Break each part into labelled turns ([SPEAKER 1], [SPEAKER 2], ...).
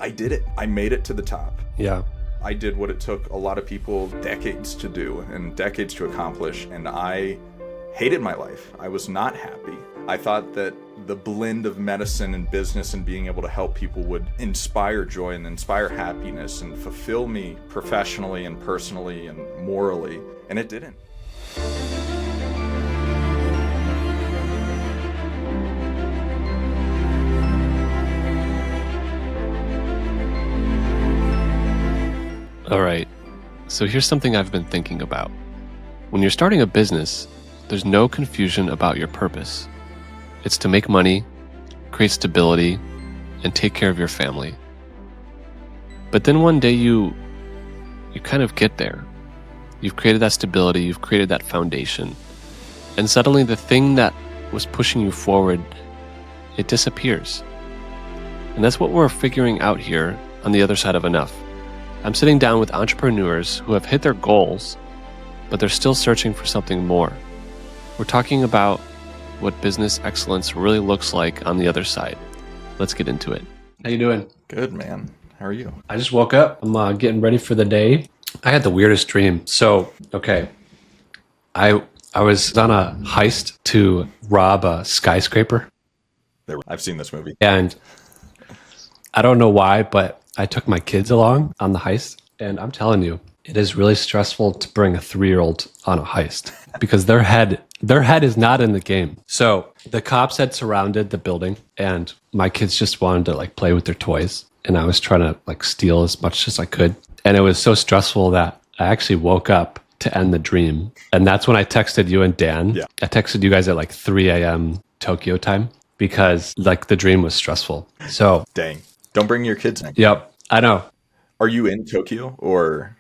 [SPEAKER 1] I did it. I made it to the top.
[SPEAKER 2] Yeah.
[SPEAKER 1] I did what it took a lot of people decades to do and decades to accomplish, and I hated my life. I was not happy. I thought that the blend of medicine and business and being able to help people would inspire joy and inspire happiness and fulfill me professionally and personally and morally, and it didn't.
[SPEAKER 2] All right. So here's something I've been thinking about. When you're starting a business, there's no confusion about your purpose. It's to make money, create stability, and take care of your family. But then one day you kind of get there. You've created that stability, you've created that foundation, and suddenly the thing that was pushing you forward, it disappears. And that's what we're figuring out here on the other side of enough. I'm sitting down with entrepreneurs who have hit their goals, but they're still searching for something more. We're talking about what business excellence really looks like on the other side. Let's get into it. How you doing?
[SPEAKER 1] Good, man. How are you?
[SPEAKER 2] I just woke up. I'm getting ready for the day. I had the weirdest dream. So, okay. I was on a heist to rob a skyscraper.
[SPEAKER 1] I've seen this movie.
[SPEAKER 2] And I don't know why, but I took my kids along on the heist, and I'm telling you, it is really stressful to bring a 3-year-old on a heist because their head is not in the game. So the cops had surrounded the building, and my kids just wanted to like play with their toys, and I was trying to like steal as much as I could. And it was so stressful that I actually woke up to end the dream. And that's when I texted you and Dan.
[SPEAKER 1] Yeah.
[SPEAKER 2] I texted you guys at like 3 a.m. Tokyo time because like the dream was stressful. So
[SPEAKER 1] Dang. Don't bring your kids next.
[SPEAKER 2] Yep, I know.
[SPEAKER 1] Are you in Tokyo or?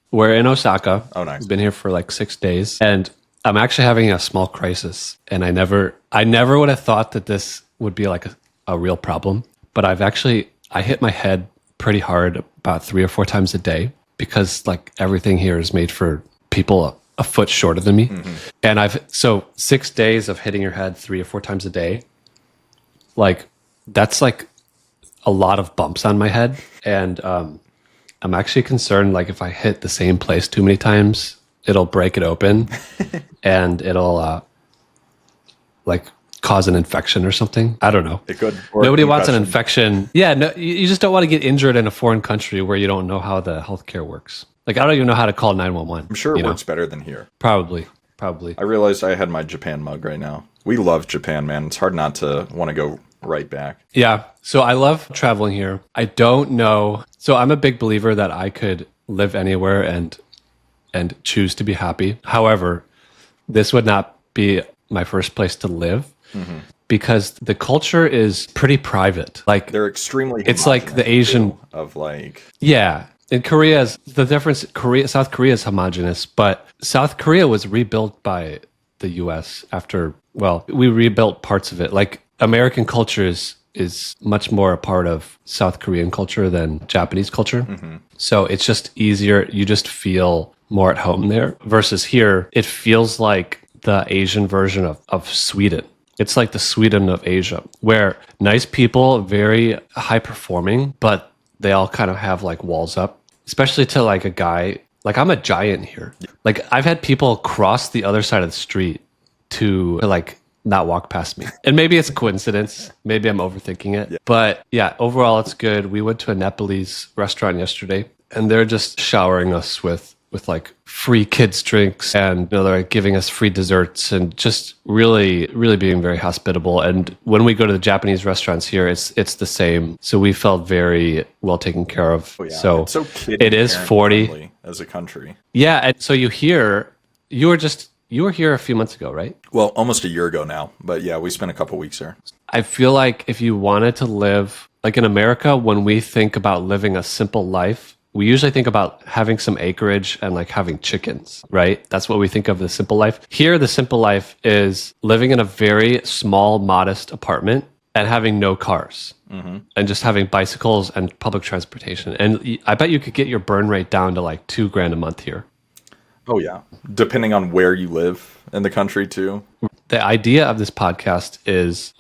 [SPEAKER 2] We're in Osaka.
[SPEAKER 1] Oh, nice.
[SPEAKER 2] We've been here for like 6 days, and I'm actually having a small crisis. And I never would have thought that this would be like a real problem. But I hit my head pretty hard about 3 or 4 times a day because like everything here is made for people a foot shorter than me. Mm-hmm. And so 6 days of hitting your head 3 or 4 times a day, like that's like a lot of bumps on my head. And I'm actually concerned, like if I hit the same place too many times, it'll break it open and it'll like cause an infection or something. I don't know.
[SPEAKER 1] It could.
[SPEAKER 2] Nobody wants an infection. Yeah, no, you just don't want to get injured in a foreign country where you don't know how the healthcare works. Like I don't even know how to call 911.
[SPEAKER 1] I'm sure it works better than here.
[SPEAKER 2] Probably.
[SPEAKER 1] I realized I had my Japan mug right now. We love Japan, man. It's hard not to want to go right back.
[SPEAKER 2] Yeah. So I love traveling here. I don't know. So I'm a big believer that I could live anywhere and choose to be happy. However, this would not be my first place to live because the culture is pretty private. Like
[SPEAKER 1] they're extremely.
[SPEAKER 2] It's like the Asian
[SPEAKER 1] of like.
[SPEAKER 2] Yeah. In Korea, the difference. South Korea is homogenous, but South Korea was rebuilt by the U.S. after. Well, we rebuilt parts of it. Like American culture is much more a part of South Korean culture than Japanese culture. Mm-hmm. So it's just easier. You just feel more at home there. Versus here, it feels like the Asian version of Sweden. It's like the Sweden of Asia, where nice people, very high performing, but they all kind of have like walls up, especially to like a guy. Like I'm a giant here. Yeah. Like I've had people cross the other side of the street to like not walk past me. And maybe it's a coincidence. Maybe I'm overthinking it. Yeah. But yeah, overall it's good. We went to a Nepalese restaurant yesterday and they're just showering us with like free kids drinks and they're like giving us free desserts and just really, really being very hospitable. And when we go to the Japanese restaurants here, it's the same. So we felt very well taken care of.
[SPEAKER 1] Oh, yeah.
[SPEAKER 2] So it is 40
[SPEAKER 1] as a country.
[SPEAKER 2] Yeah. And so you were here a few months ago, right?
[SPEAKER 1] Well, almost a year ago now. But yeah, we spent a couple weeks there.
[SPEAKER 2] I feel like if you wanted to live, like in America, when we think about living a simple life, we usually think about having some acreage and like having chickens, right? That's what we think of the simple life. Here, the simple life is living in a very small, modest apartment and having no cars and just having bicycles and public transportation. And I bet you could get your burn rate down to like $2,000 a month here.
[SPEAKER 1] Oh, yeah. Depending on where you live in the country, too.
[SPEAKER 2] The idea of this podcast is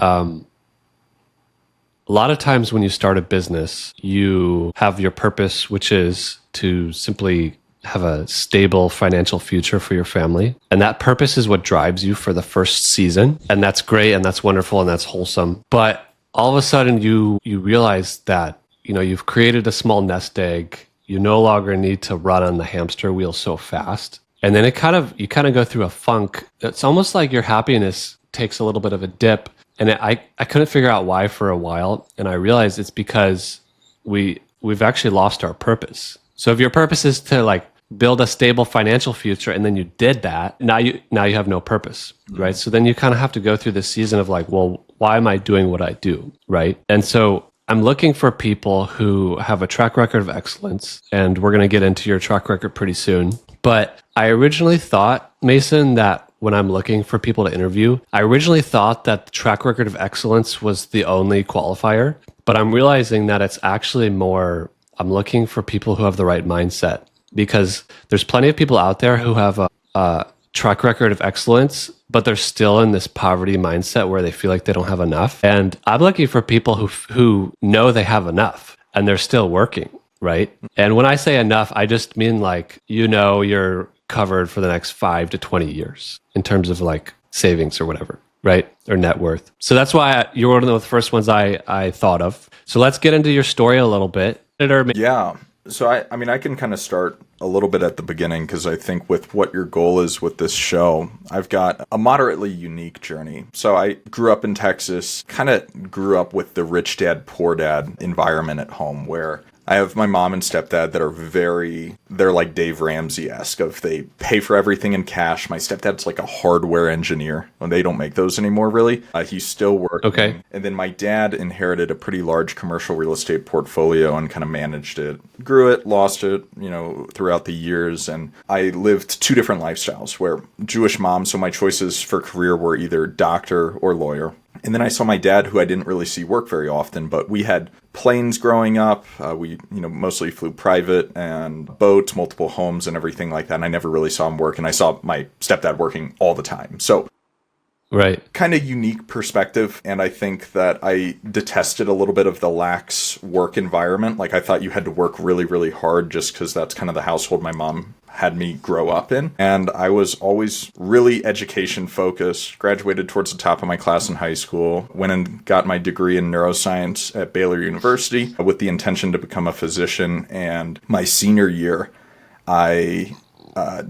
[SPEAKER 2] a lot of times when you start a business, you have your purpose, which is to simply have a stable financial future for your family. And that purpose is what drives you for the first season. And that's great and that's wonderful and that's wholesome. But all of a sudden you realize that, you've created a small nest egg. You no longer need to run on the hamster wheel so fast. And then you kind of go through a funk. It's almost like your happiness takes a little bit of a dip. And I couldn't figure out why for a while. And I realized it's because we've actually lost our purpose. So if your purpose is to like build a stable financial future and then you did that, now you have no purpose, right? So then you kind of have to go through this season of like, well, why am I doing what I do, right? And so I'm looking for people who have a track record of excellence, and we're going to get into your track record pretty soon. But I originally thought, Mason, that when I'm looking for people to interview, I originally thought that the track record of excellence was the only qualifier, but I'm realizing that it's actually more, I'm looking for people who have the right mindset, because there's plenty of people out there who have a track record of excellence, but they're still in this poverty mindset where they feel like they don't have enough. And I'm looking for people who know they have enough and they're still working, right? And when I say enough, I just mean like, you're covered for the next 5 to 20 years in terms of like savings or whatever, right? Or net worth. So that's why you're one of the first ones I thought of. So let's get into your story a little bit.
[SPEAKER 1] Yeah. So I mean, I can kind of start a little bit at the beginning, because I think with what your goal is with this show, I've got a moderately unique journey. So I grew up in Texas, kind of grew up with the rich dad, poor dad environment at home, where I have my mom and stepdad that are they're like Dave Ramsey-esque of they pay for everything in cash. My stepdad's like a hardware engineer. Well, they don't make those anymore, really. He's still working.
[SPEAKER 2] Okay.
[SPEAKER 1] And then my dad inherited a pretty large commercial real estate portfolio and kind of managed it, grew it, lost it, throughout the years. And I lived 2 different lifestyles, where Jewish mom, so my choices for career were either doctor or lawyer. And then I saw my dad, who I didn't really see work very often, but we had planes growing up. We, mostly flew private, and boats, multiple homes and everything like that. And I never really saw him work. And I saw my stepdad working all the time. So
[SPEAKER 2] right.
[SPEAKER 1] Kind of unique perspective. And I think that I detested a little bit of the lax work environment. Like, I thought you had to work really, really hard just because that's kind of the household my mom had me grow up in. And I was always really education focused, graduated towards the top of my class in high school, went and got my degree in neuroscience at Baylor University with the intention to become a physician. And my senior year, I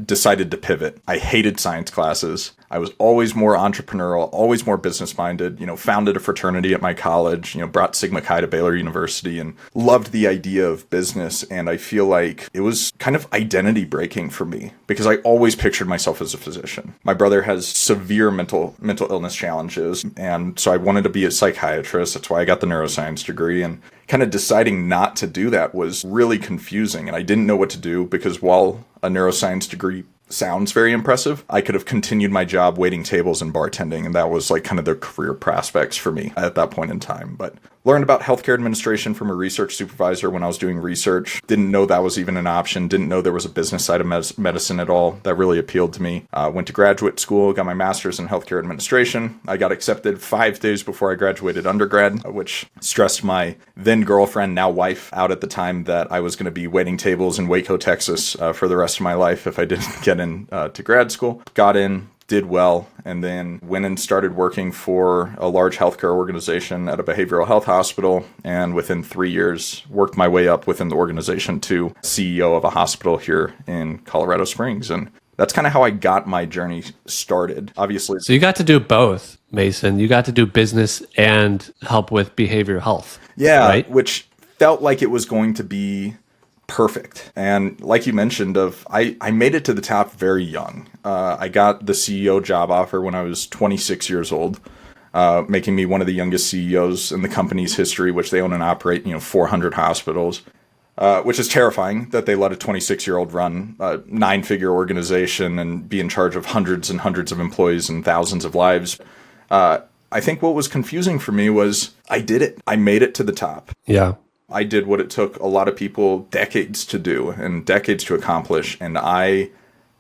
[SPEAKER 1] decided to pivot. I hated science classes. I was always more entrepreneurial, always more business-minded, founded a fraternity at my college, brought Sigma Chi to Baylor University, and loved the idea of business. And I feel like it was kind of identity breaking for me, because I always pictured myself as a physician. My brother has severe mental illness challenges, and so I wanted to be a psychiatrist. That's why I got the neuroscience degree. And kind of deciding not to do that was really confusing, and I didn't know what to do, because while a neuroscience degree sounds very impressive, I could have continued my job waiting tables and bartending, and that was like kind of the career prospects for me at that point in time. But learned about healthcare administration from a research supervisor when I was doing research. Didn't know that was even an option. Didn't know there was a business side of medicine at all. That really appealed to me. Went to graduate school, got my master's in healthcare administration. I got accepted 5 days before I graduated undergrad, which stressed my then girlfriend, now wife, out at the time that I was going to be waiting tables in Waco, Texas for the rest of my life if I didn't get in to grad school. Got in, did well, and then went and started working for a large healthcare organization at a behavioral health hospital. And within 3 years, worked my way up within the organization to CEO of a hospital here in Colorado Springs. And that's kind of how I got my journey started, obviously.
[SPEAKER 2] So you got to do both, Mason. You got to do business and help with behavioral health.
[SPEAKER 1] Yeah,
[SPEAKER 2] right?
[SPEAKER 1] Which felt like it was going to be perfect. And like you mentioned, I made it to the top very young. I got the CEO job offer when I was 26 years old, making me one of the youngest CEOs in the company's history, which they own and operate, 400 hospitals, which is terrifying that they let a 26-year-old run a 9-figure organization and be in charge of hundreds and hundreds of employees and thousands of lives. I think what was confusing for me was I did it. I made it to the top.
[SPEAKER 2] Yeah.
[SPEAKER 1] I did what it took a lot of people decades to do and decades to accomplish, and I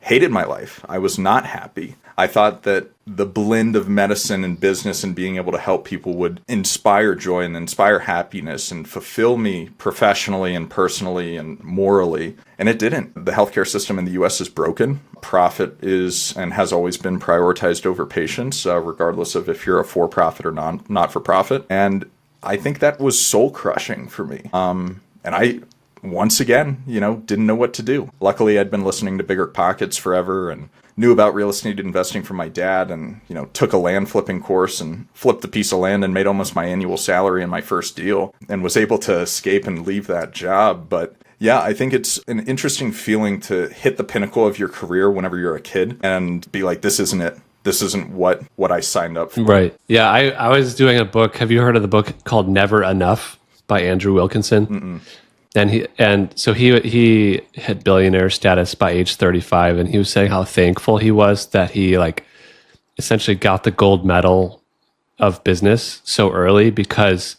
[SPEAKER 1] hated my life. I was not happy. I thought that the blend of medicine and business and being able to help people would inspire joy and inspire happiness and fulfill me professionally and personally and morally. And it didn't. The healthcare system in the US is broken. Profit is and has always been prioritized over patients, regardless of if you're a for-profit or not-for-profit. And I think that was soul-crushing for me. And I, once again, didn't know what to do. Luckily, I'd been listening to Bigger Pockets forever and knew about real estate investing from my dad and, took a land flipping course and flipped a piece of land and made almost my annual salary in my first deal and was able to escape and leave that job. But yeah, I think it's an interesting feeling to hit the pinnacle of your career whenever you're a kid and be like, this isn't it. This isn't what I signed up for.
[SPEAKER 2] Right. Yeah, I was doing a book. Have you heard of the book called Never Enough by Andrew Wilkinson?
[SPEAKER 1] Mm-mm.
[SPEAKER 2] And so he hit billionaire status by age 35, and he was saying how thankful he was that he essentially got the gold medal of business so early, because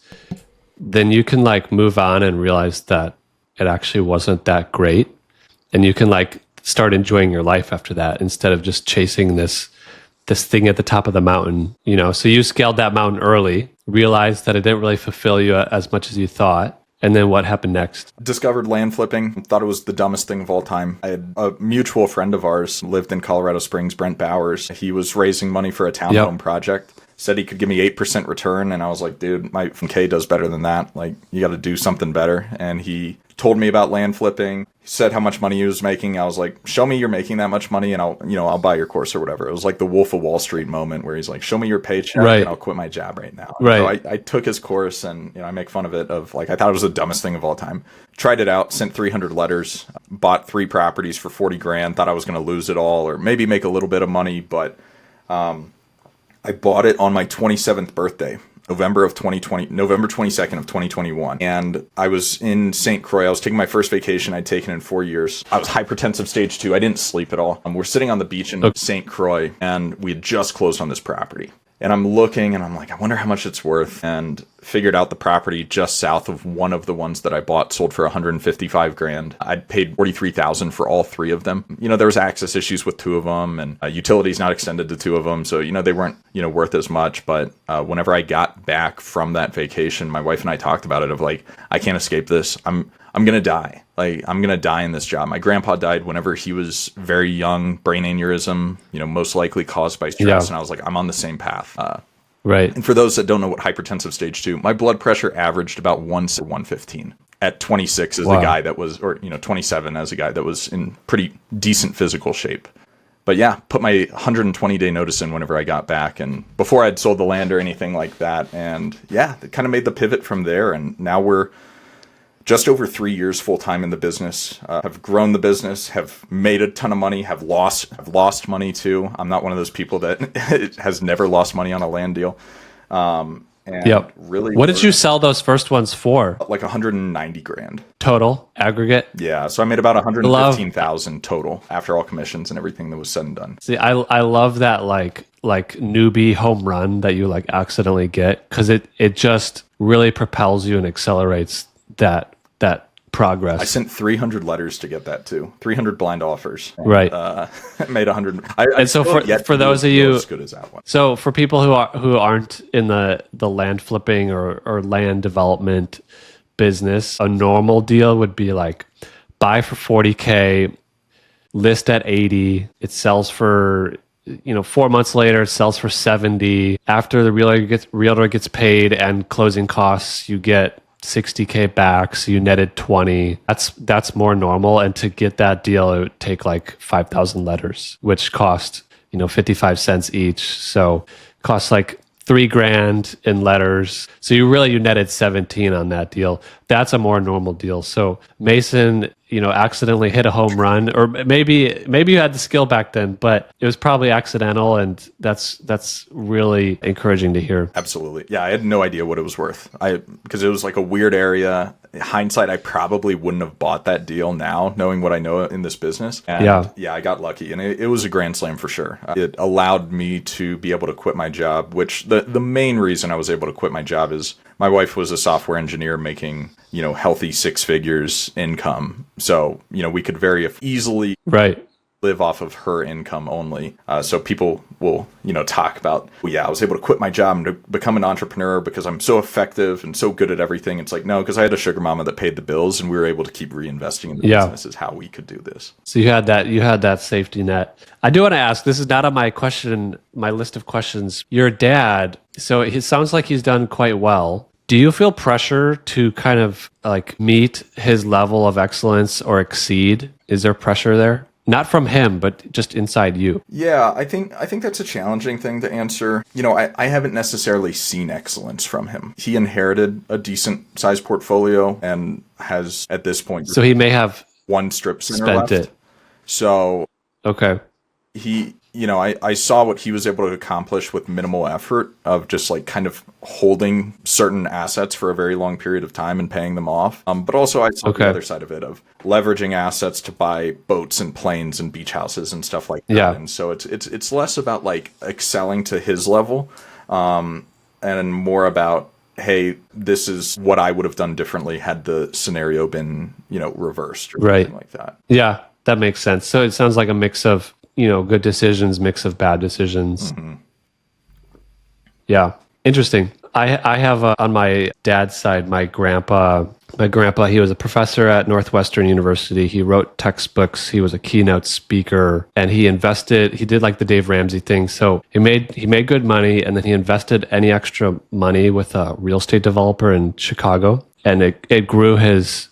[SPEAKER 2] then you can move on and realize that it actually wasn't that great, and you can start enjoying your life after that instead of just chasing this thing at the top of the mountain. So you scaled that mountain early, realized that it didn't really fulfill you as much as you thought. And then what happened next?
[SPEAKER 1] Discovered land flipping. Thought it was the dumbest thing of all time. I had a mutual friend of ours, lived in Colorado Springs, Brent Bowers. He was raising money for a townhome project. Said he could give me 8% return. And I was like, dude, my K does better than that. You got to do something better. And he told me about land flipping. He said how much money he was making. I was like, show me you're making that much money and I'll buy your course or whatever. It was like the Wolf of Wall Street moment where he's like, show me your paycheck and I'll quit my job right now.
[SPEAKER 2] Right.
[SPEAKER 1] So I took his course and, I make fun of it of I thought it was the dumbest thing of all time. Tried it out, sent 300 letters, bought 3 properties for 40 grand, thought I was going to lose it all or maybe make a little bit of money. But, I bought it on my 27th birthday. November 22nd of 2021. And I was in St. Croix. I was taking my first vacation I'd taken in 4 years. I was hypertensive stage 2. I didn't sleep at all. We're sitting on the beach in St. Croix and we had just closed on this property. And I'm looking and I'm like, I wonder how much it's worth. And figured out the property just south of one of the ones that I bought sold for 155 grand. I'd paid 43,000 for all 3 of them. There was access issues with 2 of them and utilities not extended to 2 of them. So, they weren't, worth as much. But whenever I got back from that vacation, my wife and I talked about it of I can't escape this. I'm going to die. I'm going to die in this job. My grandpa died whenever he was very young, brain aneurysm, most likely caused by stress. And I was like, I'm on the same path.
[SPEAKER 2] Right.
[SPEAKER 1] And for those that don't know what hypertensive stage 2, my blood pressure averaged about 115 at 26 as a guy that was, or 27 as a guy that was in pretty decent physical shape. But yeah, put my 120-day notice in whenever I got back and before I'd sold the land or anything like that. And yeah, it kind of made the pivot from there. And now we're just over 3 years full-time in the business, have grown the business, have made a ton of money, have lost money too. I'm not one of those people that has never lost money on a land deal. Really,
[SPEAKER 2] what did you sell those first ones for?
[SPEAKER 1] Like 190 grand.
[SPEAKER 2] Total, aggregate?
[SPEAKER 1] Yeah, so I made about 115,000 total after all commissions and everything that was said and done.
[SPEAKER 2] See, I love that newbie home run that you accidentally get, because it just really propels you and accelerates that progress.
[SPEAKER 1] I sent 300 letters to get that too. 300 blind offers. And,
[SPEAKER 2] right.
[SPEAKER 1] Made 100.
[SPEAKER 2] And so for those of you,
[SPEAKER 1] as good as that one.
[SPEAKER 2] So for people who aren't in the land flipping or land development business, a normal deal would be buy for 40K, list at 80, it sells for 4 months later, it sells for 70. After the realtor gets paid and closing costs, you get 60K back, so you netted 20. That's more normal. And to get that deal, it would take 5,000 letters, which cost 55 cents each. So it costs $3 grand in letters. So you netted 17 on that deal. That's a more normal deal. So Mason, accidentally hit a home run, or maybe you had the skill back then, but it was probably accidental, and that's really encouraging to hear.
[SPEAKER 1] Absolutely. Yeah, I had no idea what it was worth. Because it was a weird area. In hindsight, I probably wouldn't have bought that deal now, knowing what I know in this business. And I got lucky, and it was a grand slam for sure. It allowed me to be able to quit my job, which the main reason I was able to quit my job is my wife was a software engineer making, healthy 6 figures income. So, we could very easily live off of her income only. So people will, talk about, well, yeah, I was able to quit my job and to become an entrepreneur because I'm so effective and so good at everything. It's like, no, because I had a sugar mama that paid the bills and we were able to keep reinvesting in the business is how we could do this.
[SPEAKER 2] So you had that safety net. I do want to ask, this is not on my list of questions. Your dad, so it sounds like he's done quite well. Do you feel pressure to kind of like meet his level of excellence or exceed? Is there pressure there? Not from him, but just inside you.
[SPEAKER 1] Yeah, I think that's a challenging thing to answer. I haven't necessarily seen excellence from him. He inherited a decent sized portfolio and has at this point.
[SPEAKER 2] So he may have
[SPEAKER 1] one strip center
[SPEAKER 2] spent
[SPEAKER 1] left.
[SPEAKER 2] It.
[SPEAKER 1] So
[SPEAKER 2] okay.
[SPEAKER 1] He, I saw what he was able to accomplish with minimal effort of just like kind of holding certain assets for a very long period of time and paying them off. But also I saw the other side of it of leveraging assets to buy boats and planes and beach houses and stuff like that.
[SPEAKER 2] Yeah.
[SPEAKER 1] And so it's less about like excelling to his level, and more about, hey, this is what I would have done differently had the scenario been, reversed or something like that.
[SPEAKER 2] Yeah, that makes sense. So it sounds like a mix of good decisions, mix of bad decisions. Mm-hmm. Yeah. Interesting. I have on my dad's side, my grandpa, he was a professor at Northwestern University. He wrote textbooks. He was a keynote speaker and he did like the Dave Ramsey thing. So he made good money and then he invested any extra money with a real estate developer in Chicago. And it grew his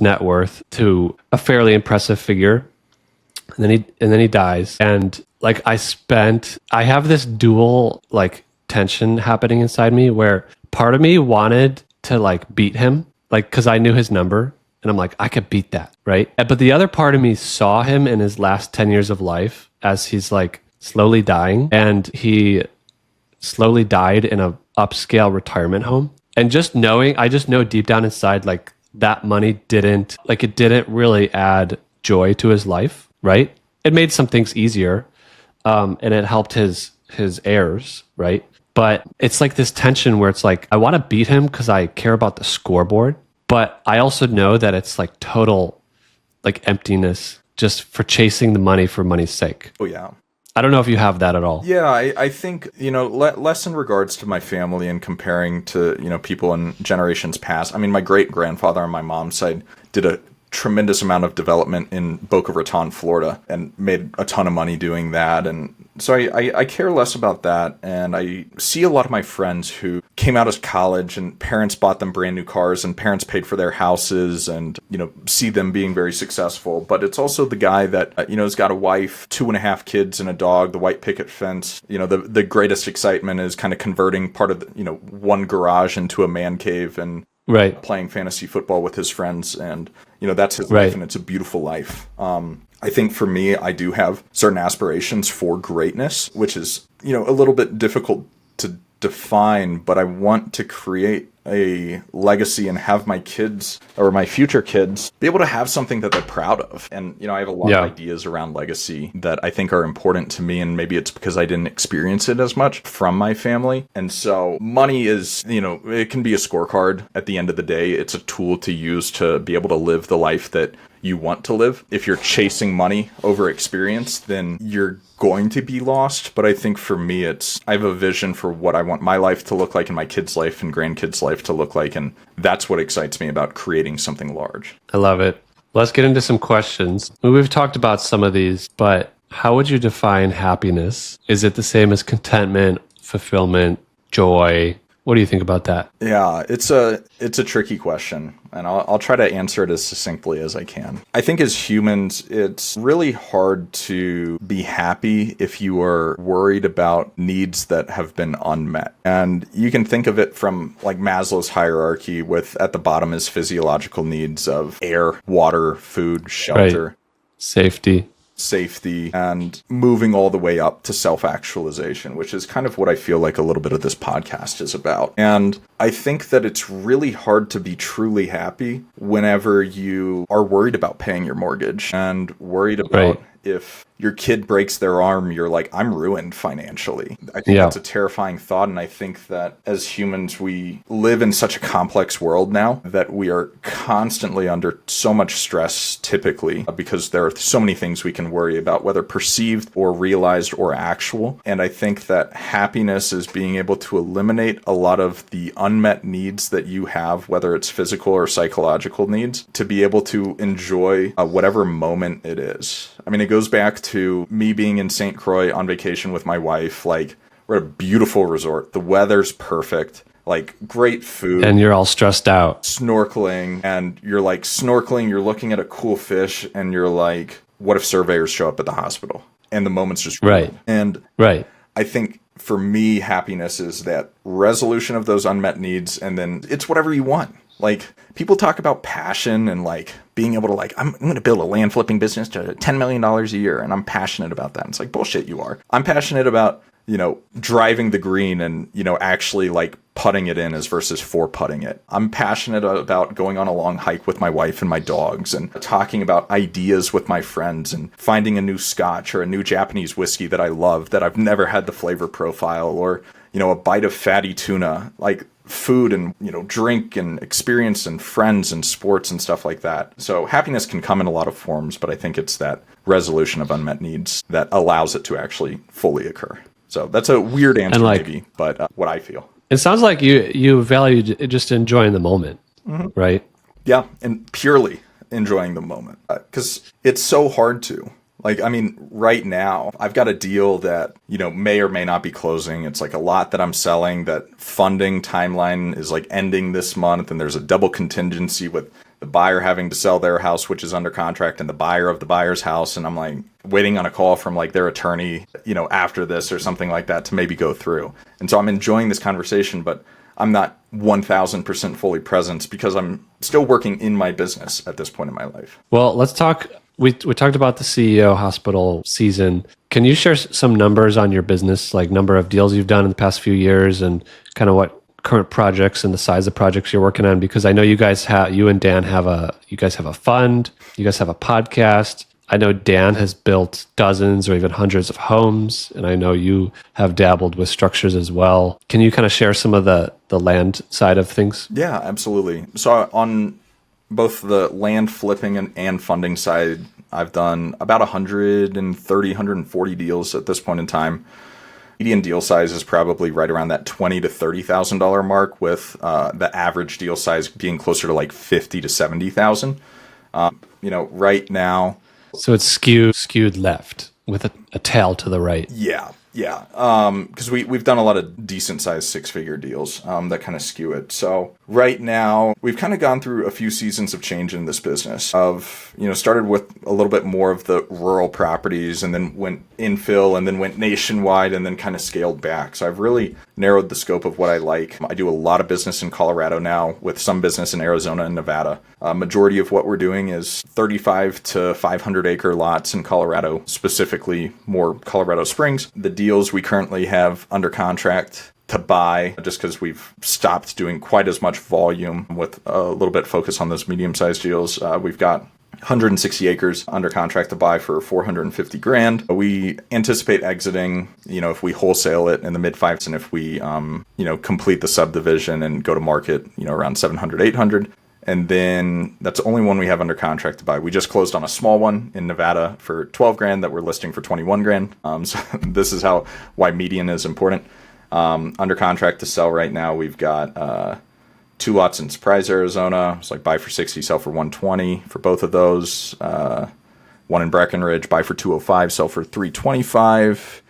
[SPEAKER 2] net worth to a fairly impressive figure. And then he dies. And like I have this dual like tension happening inside me where part of me wanted to like beat him, like, cause I knew his number and I'm like, I could beat that. Right. But the other part of me saw him in his last 10 years of life as he's like slowly dying, and he slowly died in a upscale retirement home. And I just know deep down inside, like that money didn't really add joy to his life. Right. It made some things easier. And it helped his heirs. Right. But it's like this tension where it's like, I want to beat him because I care about the scoreboard. But I also know that it's like total like emptiness just for chasing the money for money's sake.
[SPEAKER 1] Oh, yeah.
[SPEAKER 2] I don't know if you have that at all.
[SPEAKER 1] Yeah, I think, less in regards to my family and comparing to, people in generations past. I mean, my great-grandfather on my mom's side did a tremendous amount of development in Boca Raton, Florida, and made a ton of money doing that. And so I care less about that. And I see a lot of my friends who came out of college and parents bought them brand new cars and parents paid for their houses and, see them being very successful. But it's also the guy that, has got a wife, 2.5 kids and a dog, the white picket fence. The greatest excitement is kind of converting part of the, one garage into a man cave and playing fantasy football with his friends. And, that's his life and it's a beautiful life. I think for me, I do have certain aspirations for greatness, which is, a little bit difficult to define, but I want to create a legacy and have my kids or my future kids be able to have something that they're proud of. And, I have a lot of ideas around legacy that I think are important to me. And maybe it's because I didn't experience it as much from my family. And so money is, it can be a scorecard at the end of the day. It's a tool to use to be able to live the life that you want to live. If you're chasing money over experience, then you're going to be lost. But I think for me, I have a vision for what I want my life to look like and my kids' life and grandkids' life to look like. And that's what excites me about creating something large.
[SPEAKER 2] I love it. Let's get into some questions. We've talked about some of these, but how would you define happiness? Is it the same as contentment, fulfillment, joy? What do you think about that?
[SPEAKER 1] Yeah, it's a tricky question, and I'll try to answer it as succinctly as I can. I think as humans, it's really hard to be happy if you are worried about needs that have been unmet. And you can think of it from like Maslow's hierarchy with at the bottom is physiological needs of air, water, food, shelter. Safety, and moving all the way up to self-actualization, which is kind of what I feel like a little bit of this podcast is about. And I think that it's really hard to be truly happy whenever you are worried about paying your mortgage and worried about if your kid breaks their arm, you're like, I'm ruined financially. I think that's a terrifying thought. And I think that as humans, we live in such a complex world now that we are constantly under so much stress typically because there are so many things we can worry about, whether perceived or realized or actual. And I think that happiness is being able to eliminate a lot of the unmet needs that you have, whether it's physical or psychological needs, to be able to enjoy whatever moment it is. I mean, it goes back to me being in St. Croix on vacation with my wife. Like, we're at a beautiful resort. The weather's perfect. Like, great food.
[SPEAKER 2] And you're all stressed out.
[SPEAKER 1] Snorkeling. And you're like snorkeling, you're looking at a cool fish, and you're like, what if surveyors show up at the hospital? And the moment's just ruined.
[SPEAKER 2] Right.
[SPEAKER 1] And I think for me, happiness is that resolution of those unmet needs. And then it's whatever you want. Like, people talk about passion and like being able to like, I'm going to build a land flipping business to $10 million a year. And I'm passionate about that. And it's like, bullshit, you are. I'm passionate about, driving the green and, actually like putting it in as versus for putting it. I'm passionate about going on a long hike with my wife and my dogs and talking about ideas with my friends and finding a new scotch or a new Japanese whiskey that I love that I've never had the flavor profile, or, a bite of fatty tuna. Like, food and, drink and experience and friends and sports and stuff like that. So happiness can come in a lot of forms, but I think it's that resolution of unmet needs that allows it to actually fully occur. So that's a weird answer, maybe, but what I feel.
[SPEAKER 2] It sounds like you value just enjoying the moment, right?
[SPEAKER 1] Yeah, and purely enjoying the moment, because it's so hard to. Like, I mean, right now, I've got a deal that, may or may not be closing. It's like a lot that I'm selling. That funding timeline is like ending this month. And there's a double contingency with the buyer having to sell their house, which is under contract, and the buyer of the buyer's house. And I'm like waiting on a call from like their attorney, after this or something like that to maybe go through. And so I'm enjoying this conversation, but I'm not 1000% fully present because I'm still working in my business at this point in my life.
[SPEAKER 2] Well, let's talk. We talked about the CEO hospital season. Can you share some numbers on your business, like number of deals you've done in the past few years and kind of what current projects and the size of projects you're working on? Because I know you and Dan have a fund, you guys have a podcast. I know Dan has built dozens or even hundreds of homes, and I know you have dabbled with structures as well. Can you kind of share some of the land side of things?
[SPEAKER 1] Yeah, absolutely. So on both the land flipping and funding side, I've done about 130, 140 deals at this point in time. Median deal size is probably right around that $20,000 to $30,000 mark, with the average deal size being closer to like 50 to 70,000. Right now.
[SPEAKER 2] So it's skewed left with a tail to the right.
[SPEAKER 1] Yeah. Because we've done a lot of decent sized 6-figure deals that kind of skew it. So right now we've kind of gone through a few seasons of change in this business of, started with a little bit more of the rural properties and then went infill and then went nationwide and then kind of scaled back. So I've really narrowed the scope of what I like. I do a lot of business in Colorado now with some business in Arizona and Nevada. Majority of what we're doing is 35 to 500 acre lots in Colorado, specifically more Colorado Springs. The deals we currently have under contract to buy, just because we've stopped doing quite as much volume with a little bit focus on those medium-sized deals. We've got 160 acres under contract to buy for $450,000. We anticipate exiting, if we wholesale it in the mid fives, and if we, complete the subdivision and go to market, around 700, 800. And then that's the only one we have under contract to buy. We just closed on a small one in Nevada for $12,000 that we're listing for $21,000. So this is why median is important. Under contract to sell right now, we've got 2 lots in Surprise, Arizona. It's like buy for 60, sell for 120 for both of those. One in Breckenridge, buy for 205, sell for 325.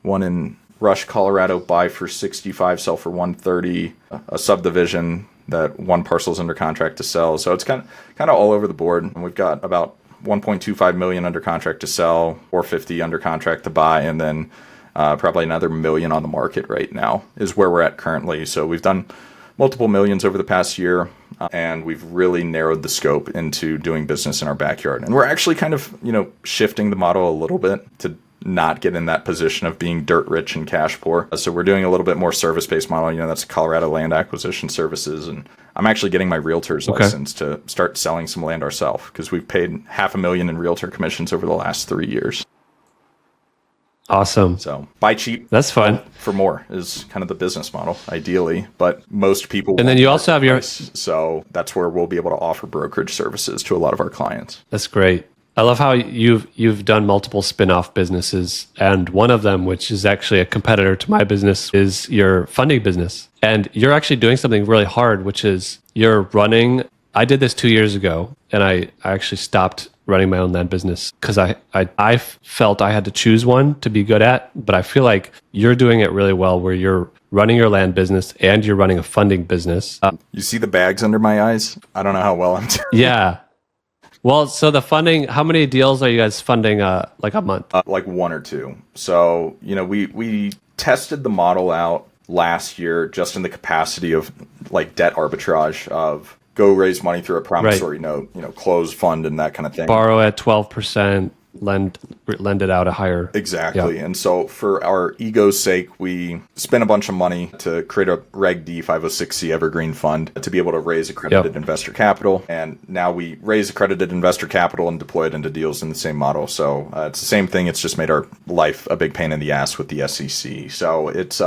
[SPEAKER 1] One in Rush, Colorado, buy for 65, sell for 130. A subdivision that one parcel is under contract to sell. So it's kind of all over the board. And we've got about 1.25 million under contract to sell, 450 under contract to buy, and then probably another million on the market right now is where we're at currently. So we've done multiple millions over the past year, and we've really narrowed the scope into doing business in our backyard. And we're actually kind of, shifting the model a little bit to not get in that position of being dirt rich and cash poor. So we're doing a little bit more service-based model. That's Colorado Land Acquisition Services. And I'm actually getting my realtor's license to start selling some land ourselves, because we've paid $500,000 in realtor commissions over the last 3 years.
[SPEAKER 2] Awesome.
[SPEAKER 1] So buy cheap.
[SPEAKER 2] That's fun.
[SPEAKER 1] For more is kind of the business model, ideally. But most people.
[SPEAKER 2] And then you also have your.
[SPEAKER 1] So that's where we'll be able to offer brokerage services to a lot of our clients.
[SPEAKER 2] That's great. I love how you've done multiple spin-off businesses, and one of them, which is actually a competitor to my business, is your funding business. And you're actually doing something really hard, which is you're running. I did this 2 years ago, and I actually stopped running my own land business because I felt I had to choose one to be good at. But I feel like you're doing it really well, where you're running your land business and you're running a funding business.
[SPEAKER 1] You see the bags under my eyes? I don't know how well I'm doing.
[SPEAKER 2] Yeah. Well, so the funding, how many deals are you guys funding like a month?
[SPEAKER 1] Like one or two. So, we tested the model out last year just in the capacity of like debt arbitrage of go raise money through a promissory note, close fund and that kind of thing.
[SPEAKER 2] Borrow at 12%, lend it out a higher.
[SPEAKER 1] Exactly. Yeah. And so for our ego's sake, we spent a bunch of money to create a Reg D 506C evergreen fund to be able to raise accredited investor capital. And now we raise accredited investor capital and deploy it into deals in the same model. So it's the same thing. It's just made our life a big pain in the ass with the SEC. So it's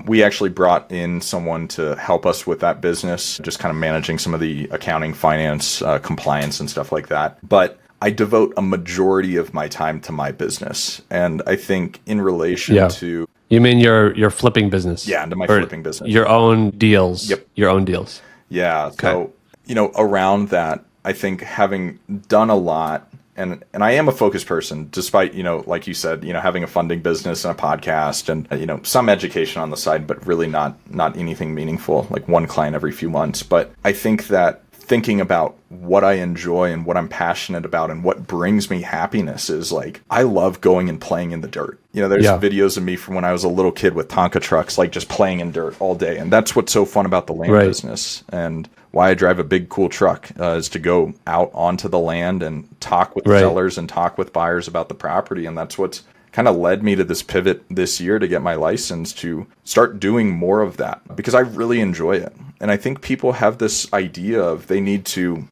[SPEAKER 1] we actually brought in someone to help us with that business, just kind of managing some of the accounting, finance, compliance and stuff like that. But I devote a majority of my time to my business. And I think in relation to...
[SPEAKER 2] You mean your flipping business?
[SPEAKER 1] Yeah, into my flipping business.
[SPEAKER 2] Your own deals.
[SPEAKER 1] Yep.
[SPEAKER 2] Your own deals.
[SPEAKER 1] Yeah. Okay. So, around that, I think having done a lot, and I am a focused person, despite, like you said, having a funding business and a podcast and, some education on the side, but really not anything meaningful, like one client every few months. But I think that thinking about what I enjoy and what I'm passionate about and what brings me happiness is like, I love going and playing in the dirt. There's videos of me from when I was a little kid with Tonka trucks, like just playing in dirt all day. And that's what's so fun about the land business. And why I drive a big, cool truck is to go out onto the land and talk with sellers and talk with buyers about the property. And that's what's kind of led me to this pivot this year to get my license to start doing more of that because I really enjoy it. And I think people have this idea of they need to,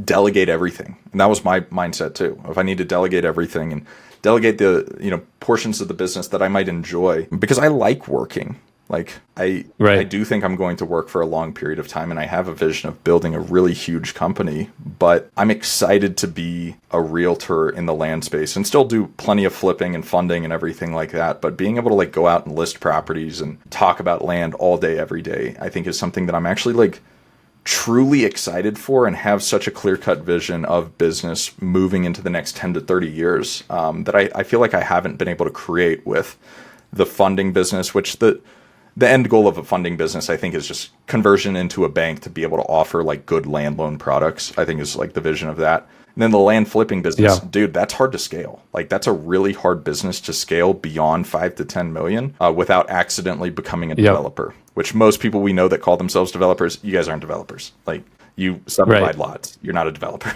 [SPEAKER 1] delegate everything. And that was my mindset too. If I need to delegate everything and delegate the, portions of the business that I might enjoy because I like working. Like I do think I'm going to work for a long period of time and I have a vision of building a really huge company, but I'm excited to be a realtor in the land space and still do plenty of flipping and funding and everything like that. But being able to like go out and list properties and talk about land all day, every day, I think is something that I'm actually like truly excited for and have such a clear-cut vision of business moving into the next 10 to 30 years that I feel like I haven't been able to create with the funding business, which the end goal of a funding business, I think, is just conversion into a bank to be able to offer like good land loan products. I think is like the vision of that. And then the land flipping business, dude, that's hard to scale. Like that's a really hard business to scale beyond 5 to 10 million without accidentally becoming a developer, which most people we know that call themselves developers, you guys aren't developers. Like you subdivide lots. You're not a developer.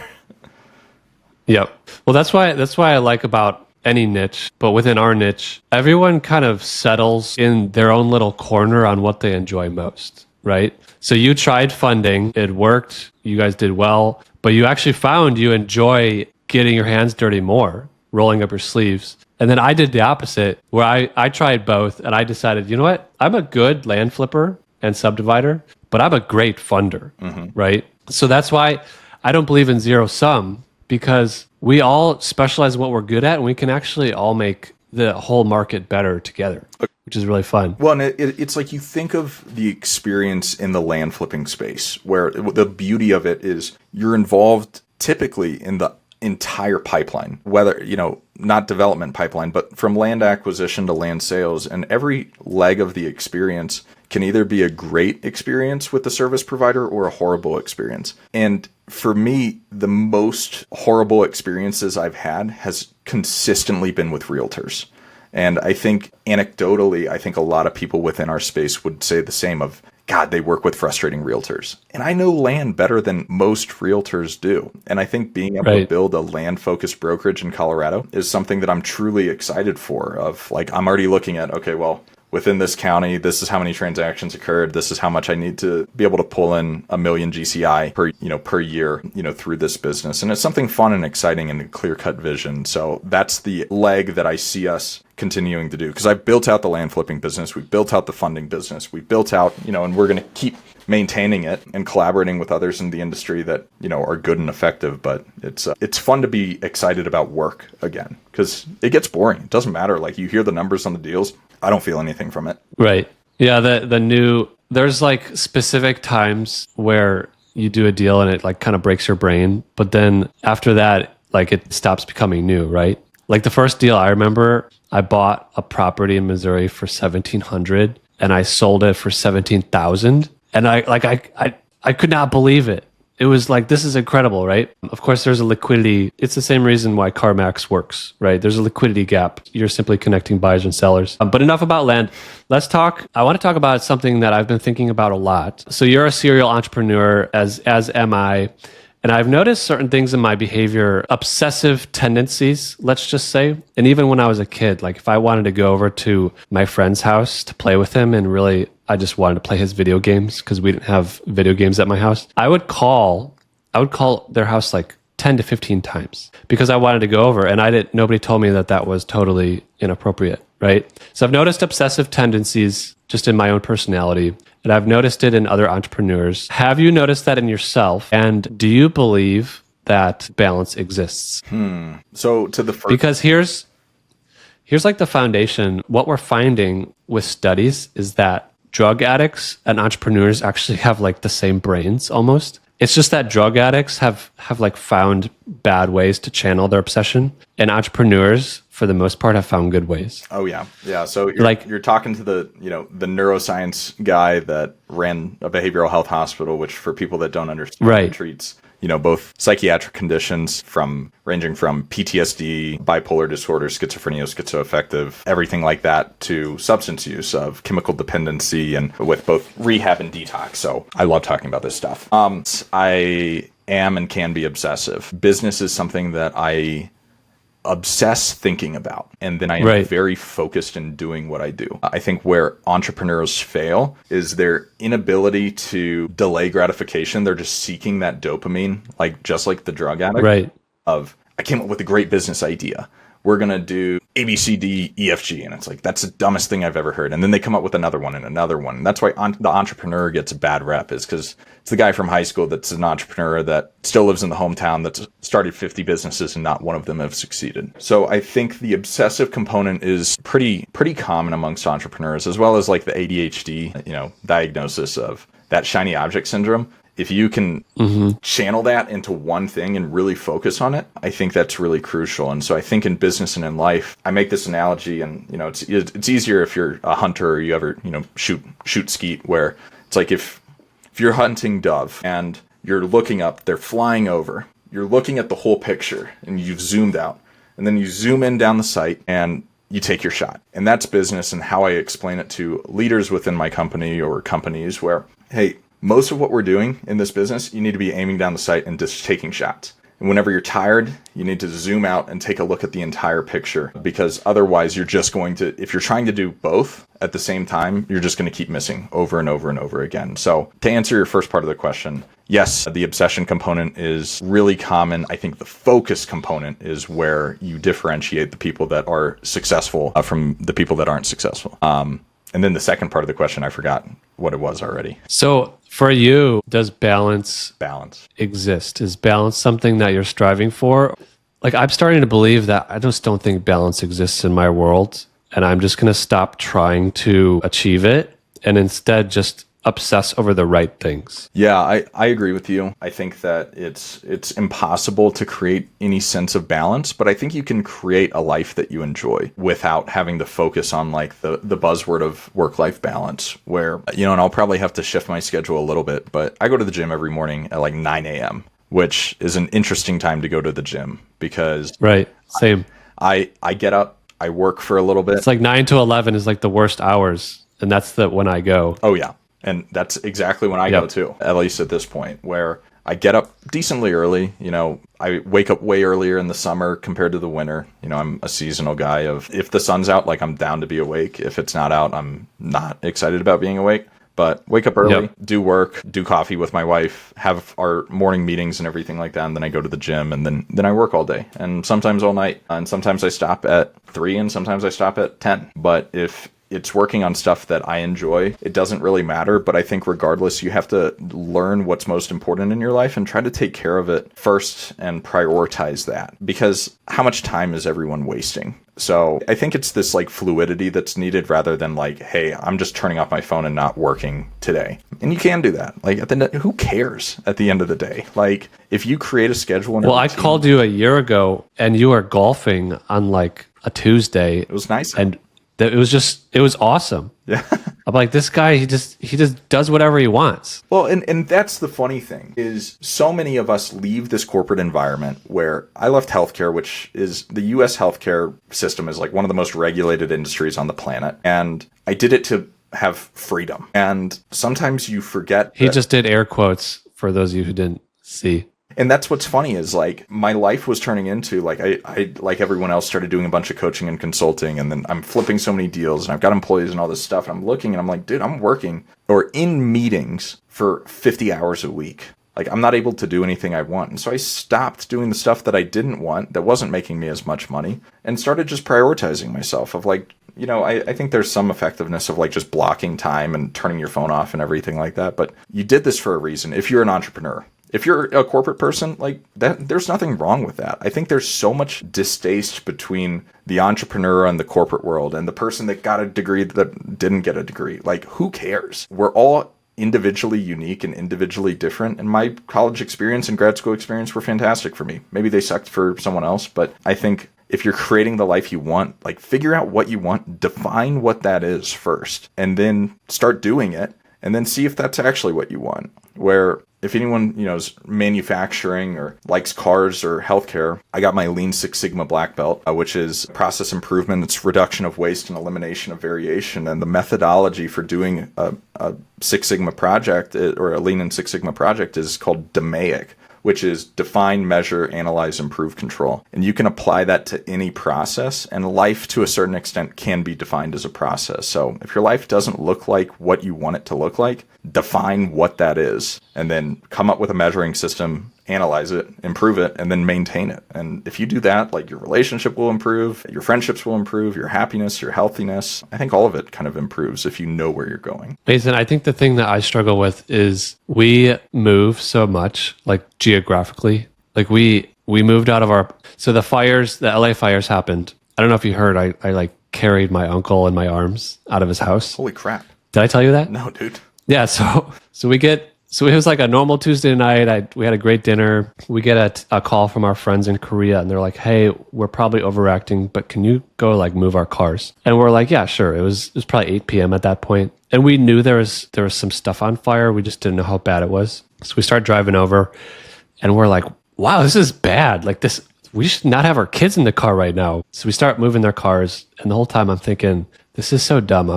[SPEAKER 2] Yep. Well, that's why I like about any niche, but within our niche, everyone kind of settles in their own little corner on what they enjoy most, right? So you tried funding, it worked, you guys did well, but you actually found you enjoy getting your hands dirty more, rolling up your sleeves. And then I did the opposite, where I tried both and I decided, you know what? I'm a good land flipper and subdivider, but I'm a great funder, right? So that's why I don't believe in zero sum, because we all specialize in what we're good at, and we can actually all make the whole market better together, which is really fun.
[SPEAKER 1] Well, and it's like you think of the experience in the land flipping space, where the beauty of it is you're involved typically in the entire pipeline, whether, not development pipeline, but from land acquisition to land sales. And every leg of the experience can either be a great experience with the service provider or a horrible experience. And for me, the most horrible experiences I've had has consistently been with realtors. And I think anecdotally, I think a lot of people within our space would say the same of, God, they work with frustrating realtors. And I know land better than most realtors do. And I think being able to build a land-focused brokerage in Colorado is something that I'm truly excited for. Of like, I'm already looking at, okay, well, within this county, this is how many transactions occurred. This is how much I need to be able to pull in 1 million GCI per year, through this business. And it's something fun and exciting and a clear-cut vision. So that's the leg that I see us continuing to do, because I've built out the land flipping business. We've built out the funding business. We've built out, and we're going to keep maintaining it and collaborating with others in the industry that, are good and effective. But it's fun to be excited about work again, because it gets boring. It doesn't matter. Like, you hear the numbers on the deals. I don't feel anything from it.
[SPEAKER 2] Right. Yeah. There's like specific times where you do a deal and it like kind of breaks your brain. But then after that, like, it stops becoming new, right? Like the first deal, I remember I bought a property in Missouri for $1,700 and I sold it for $17,000. And I could not believe it. It was like, this is incredible, right? Of course, there's a liquidity. It's the same reason why CarMax works, right? There's a liquidity gap. You're simply connecting buyers and sellers. But enough about land. I want to talk about something that I've been thinking about a lot. So you're a serial entrepreneur, as am I. And I've noticed certain things in my behavior, obsessive tendencies, let's just say. And even when I was a kid, like if I wanted to go over to my friend's house to play with him and really, I just wanted to play his video games because we didn't have video games at my house, I would call their house like 10 to 15 times because I wanted to go over, and nobody told me that was totally inappropriate, right? So I've noticed obsessive tendencies just in my own personality, and I've noticed it in other entrepreneurs. Have you noticed that in yourself? And do you believe that balance exists?
[SPEAKER 1] So to the first,
[SPEAKER 2] because here's like the foundation. What we're finding with studies is that drug addicts and entrepreneurs actually have like the same brains almost. It's just that drug addicts have like found bad ways to channel their obsession, and entrepreneurs, for the most part, have found good ways.
[SPEAKER 1] Oh yeah. So you're talking to the neuroscience guy that ran a behavioral health hospital, which for people that don't understand,
[SPEAKER 2] right,
[SPEAKER 1] treats both psychiatric conditions ranging from PTSD, bipolar disorder, schizophrenia, schizoaffective, everything like that, to substance use of chemical dependency, and with both rehab and detox. So I love talking about this stuff. I am and can be obsessive. Business is something that I obsess thinking about, and then I am very focused in doing what I do. I think where entrepreneurs fail is their inability to delay gratification. They're just seeking that dopamine, just like the drug addict.
[SPEAKER 2] Right.
[SPEAKER 1] I came up with a great business idea. We're going to do A, B, C, D, E, F, G. And it's like, that's the dumbest thing I've ever heard. And then they come up with another one and another one. And that's why the entrepreneur gets a bad rep, is because it's the guy from high school that's an entrepreneur that still lives in the hometown that's started 50 businesses and not one of them have succeeded. So I think the obsessive component is pretty common amongst entrepreneurs, as well as like the ADHD, diagnosis of that shiny object syndrome. If you can channel that into one thing and really focus on it, I think that's really crucial. And so I think in business and in life, I make this analogy, and it's easier if you're a hunter or you ever shoot skeet, where it's like if you're hunting dove and you're looking up, they're flying over, you're looking at the whole picture and you've zoomed out, and then you zoom in down the sight and you take your shot. And that's business, and how I explain it to leaders within my company or companies, where, hey, most of what we're doing in this business, you need to be aiming down the sight and just taking shots. And whenever you're tired, you need to zoom out and take a look at the entire picture, because otherwise you're just going to, if you're trying to do both at the same time, you're just going to keep missing over and over and over again. So to answer your first part of the question, yes, the obsession component is really common. I think the focus component is where you differentiate the people that are successful from the people that aren't successful. And then the second part of the question, I forgot what it was already.
[SPEAKER 2] So for you, does balance exist? Is balance something that you're striving for? Like, I'm starting to believe that I just don't think balance exists in my world, and I'm just going to stop trying to achieve it and instead just obsess over the right things.
[SPEAKER 1] Yeah, I agree with you. I think that it's impossible to create any sense of balance, but I think you can create a life that you enjoy without having to focus on like the buzzword of work-life balance, where, and I'll probably have to shift my schedule a little bit, but I go to the gym every morning at like 9 a.m., which is an interesting time to go to the gym because
[SPEAKER 2] same.
[SPEAKER 1] I get up, I work for a little bit.
[SPEAKER 2] It's like 9 to 11 is like the worst hours, and that's when I go.
[SPEAKER 1] Oh yeah. And that's exactly when I go too, at least at this point, where I get up decently early. I wake up way earlier in the summer compared to the winter. I'm a seasonal guy of, if the sun's out, like I'm down to be awake. If it's not out, I'm not excited about being awake. But wake up early,
[SPEAKER 2] Yep.
[SPEAKER 1] do work, do coffee with my wife, have our morning meetings and everything like that. And then I go to the gym, and then I work all day, and sometimes all night. And sometimes I stop at 3 and sometimes I stop at 10. But if it's working on stuff that I enjoy, it doesn't really matter. But I think regardless, you have to learn what's most important in your life and try to take care of it first and prioritize that, because how much time is everyone wasting? So I think it's this like fluidity that's needed, rather than like, hey, I'm just turning off my phone and not working today. And you can do that. Like who cares at the end of the day? Like if you create a schedule. And
[SPEAKER 2] well, I called you a year ago and you were golfing on like a Tuesday.
[SPEAKER 1] It was nice.
[SPEAKER 2] And it was awesome.
[SPEAKER 1] Yeah.
[SPEAKER 2] I'm like, this guy, he just does whatever he wants.
[SPEAKER 1] Well, and that's the funny thing, is so many of us leave this corporate environment where I left healthcare, which is the US healthcare system is like one of the most regulated industries on the planet. And I did it to have freedom. And sometimes you forget.
[SPEAKER 2] He just did air quotes for those of you who didn't see.
[SPEAKER 1] And that's what's funny, is like my life was turning into like, I like everyone else started doing a bunch of coaching and consulting, and then I'm flipping so many deals and I've got employees and all this stuff. And I'm looking and I'm like, dude, I'm working or in meetings for 50 hours a week. Like I'm not able to do anything I want. And so I stopped doing the stuff that I didn't want, that wasn't making me as much money, and started just prioritizing myself of like, I think there's some effectiveness of like just blocking time and turning your phone off and everything like that. But you did this for a reason. If you're an entrepreneur, if you're a corporate person, like that, there's nothing wrong with that. I think there's so much distaste between the entrepreneur and the corporate world, and the person that got a degree that didn't get a degree. Like, who cares? We're all individually unique and individually different. And my college experience and grad school experience were fantastic for me. Maybe they sucked for someone else, but I think if you're creating the life you want, like figure out what you want, define what that is first, and then start doing it, and then see if that's actually what you want. Where if anyone, is manufacturing or likes cars or healthcare, I got my Lean Six Sigma black belt, which is process improvement. It's reduction of waste and elimination of variation. And the methodology for doing a Six Sigma project or a Lean and Six Sigma project is called DMAIC, which is define, measure, analyze, improve, control. And you can apply that to any process, and life to a certain extent can be defined as a process. So if your life doesn't look like what you want it to look like, define what that is, and then come up with a measuring system, analyze it, improve it, and then maintain it. And if you do that, like your relationship will improve, your friendships will improve, your happiness, your healthiness. I think all of it kind of improves if you know where you're going.
[SPEAKER 2] Nathan, I think the thing that I struggle with is we move so much, like geographically. Like we moved out of so the LA fires happened. I don't know if you heard, I like carried my uncle in my arms out of his house.
[SPEAKER 1] Holy crap.
[SPEAKER 2] Did I tell you that?
[SPEAKER 1] No, dude.
[SPEAKER 2] Yeah, so it was like a normal Tuesday night. We had a great dinner. We get a call from our friends in Korea, and they're like, "Hey, we're probably overacting, but can you go like move our cars?" And we're like, "Yeah, sure." It was probably 8 p.m. at that point, and we knew there was some stuff on fire. We just didn't know how bad it was. So we start driving over, and we're like, "Wow, this is bad. Like this, we should not have our kids in the car right now." So we start moving their cars, and the whole time I'm thinking, "This is so dumb.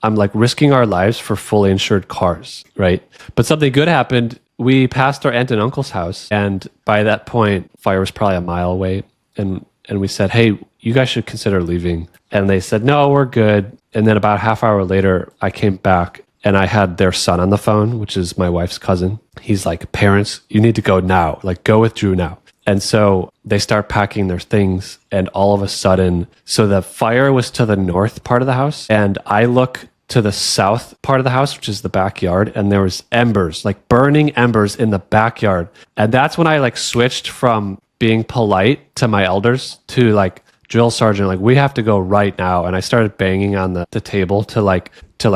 [SPEAKER 2] I'm like risking our lives for fully insured cars, right?" But something good happened. We passed our aunt and uncle's house, and by that point, fire was probably a mile away. And we said, "Hey, you guys should consider leaving." And they said, "No, we're good." And then about a half hour later, I came back, and I had their son on the phone, which is my wife's cousin. He's like, "Parents, you need to go now. Like, go with Drew now." And so they start packing their things, and all of a sudden, so the fire was to the north part of the house, and I look to the south part of the house, which is the backyard, and there was embers, like burning embers in the backyard. And that's when I like switched from being polite to my elders to like, "Drill sergeant, like we have to go right now." And I started banging on the table to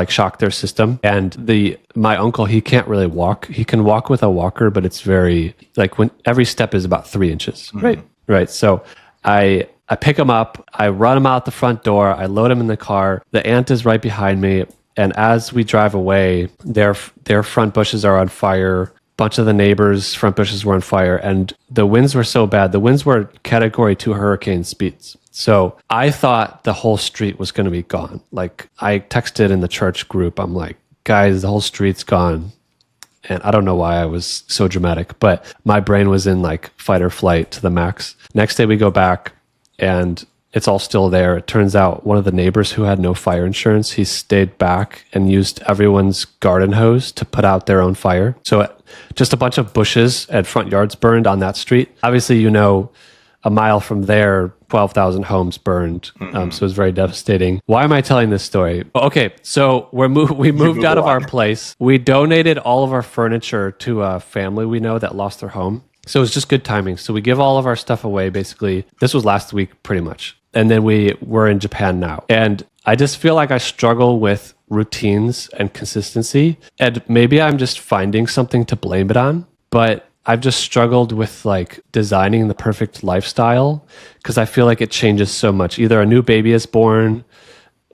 [SPEAKER 2] shock their system. And my uncle, he can't really walk. He can walk with a walker, but it's very like when every step is about 3 inches. Mm-hmm. Right. So I pick him up, I run him out the front door, I load him in the car. The aunt is right behind me. And as we drive away, their front bushes are on fire. Bunch of the neighbors' front bushes were on fire, and the winds were so bad. The winds were Category 2 hurricane speeds. So I thought the whole street was going to be gone. Like I texted in the church group, I'm like, "Guys, the whole street's gone." And I don't know why I was so dramatic, but my brain was in like fight or flight to the max. Next day we go back and it's all still there. It turns out one of the neighbors who had no fire insurance, he stayed back and used everyone's garden hose to put out their own fire. So just a bunch of bushes and front yards burned on that street. Obviously, you know, a mile from there, 12,000 homes burned. So it was very devastating. Why am I telling this story? Okay, so we moved out of our place. We donated all of our furniture to a family we know that lost their home. So it was just good timing. So we give all of our stuff away, basically. This was last week, pretty much. And then we're in Japan now. And I just feel like I struggle with routines and consistency. And maybe I'm just finding something to blame it on. But I've just struggled with like designing the perfect lifestyle because I feel like it changes so much. Either a new baby is born,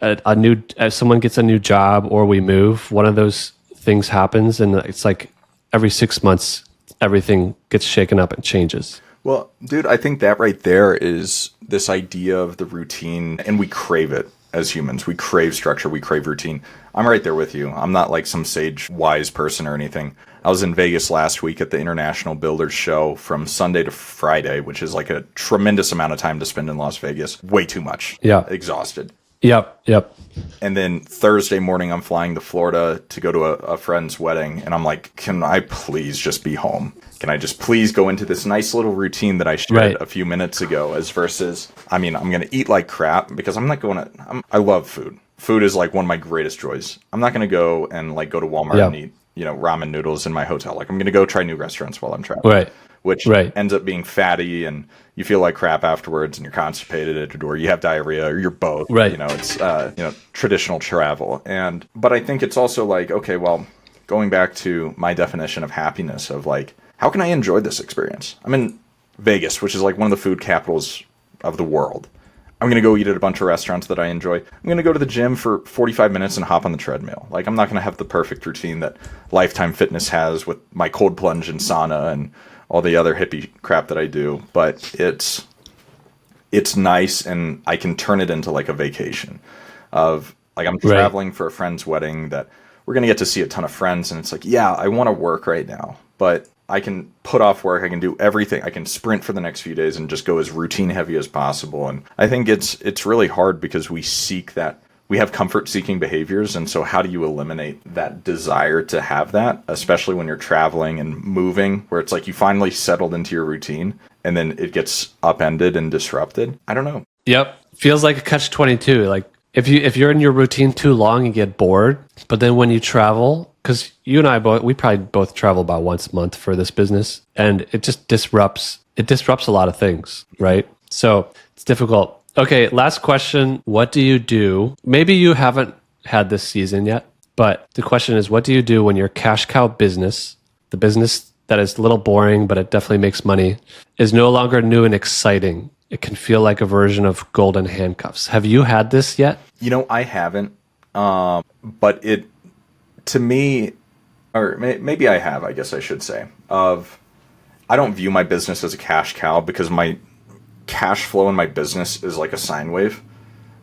[SPEAKER 2] someone gets a new job, or we move. One of those things happens. And it's like every 6 months, everything gets shaken up and changes.
[SPEAKER 1] Well, dude, I think that right there is this idea of the routine, and we crave it as humans. We crave structure. We crave routine. I'm right there with you. I'm not like some sage, wise person or anything. I was in Vegas last week at the International Builders Show from Sunday to Friday, which is like a tremendous amount of time to spend in Las Vegas. Way too much.
[SPEAKER 2] Yeah.
[SPEAKER 1] Exhausted.
[SPEAKER 2] Yep.
[SPEAKER 1] And then Thursday morning, I'm flying to Florida to go to a friend's wedding. And I'm like, can I please just be home? Can I just please go into this nice little routine that I shared a few minutes ago, as versus, I mean, I'm going to eat like crap because I'm not going to, I love food. Food is like one of my greatest joys. I'm not going to go and like go to Walmart and eat, you know, ramen noodles in my hotel. Like I'm going to go try new restaurants while I'm traveling. Which ends up being fatty, and you feel like crap afterwards, and you're constipated, or you have diarrhea, or you're both. You know, it's traditional travel. But I think it's also like, okay, well, going back to my definition of happiness, of like, how can I enjoy this experience? I'm in Vegas, which is like one of the food capitals of the world. I'm going to go eat at a bunch of restaurants that I enjoy. I'm going to go to the gym for 45 minutes and hop on the treadmill. Like, I'm not going to have the perfect routine that Lifetime Fitness has with my cold plunge and sauna and all the other hippie crap that I do. But it's nice, and I can turn it into like a vacation of like, I'm traveling for a friend's wedding that we're going to get to see a ton of friends. And it's like, yeah, I want to work right now, but I can put off work. I can do everything. I can sprint for the next few days and just go as routine heavy as possible. And I think it's really hard because we seek that. We have comfort seeking behaviors. And so how do you eliminate that desire to have that, especially when you're traveling and moving, where it's like you finally settled into your routine and then it gets upended and disrupted? I don't know.
[SPEAKER 2] Yep. Feels like a catch-22. Like if you're in your routine too long, you get bored. But then when you travel, because you and I we probably both travel about once a month for this business, and it just disrupts a lot of things, right? So it's difficult. Okay, last question. What do you do? Maybe you haven't had this season yet, but the question is, what do you do when your cash cow business, the business that is a little boring, but it definitely makes money, is no longer new and exciting? It can feel like a version of golden handcuffs. Have you had this yet?
[SPEAKER 1] You know, I haven't. But it, to me, or maybe I have, I guess I should say, I don't view my business as a cash cow because my cash flow in my business is like a sine wave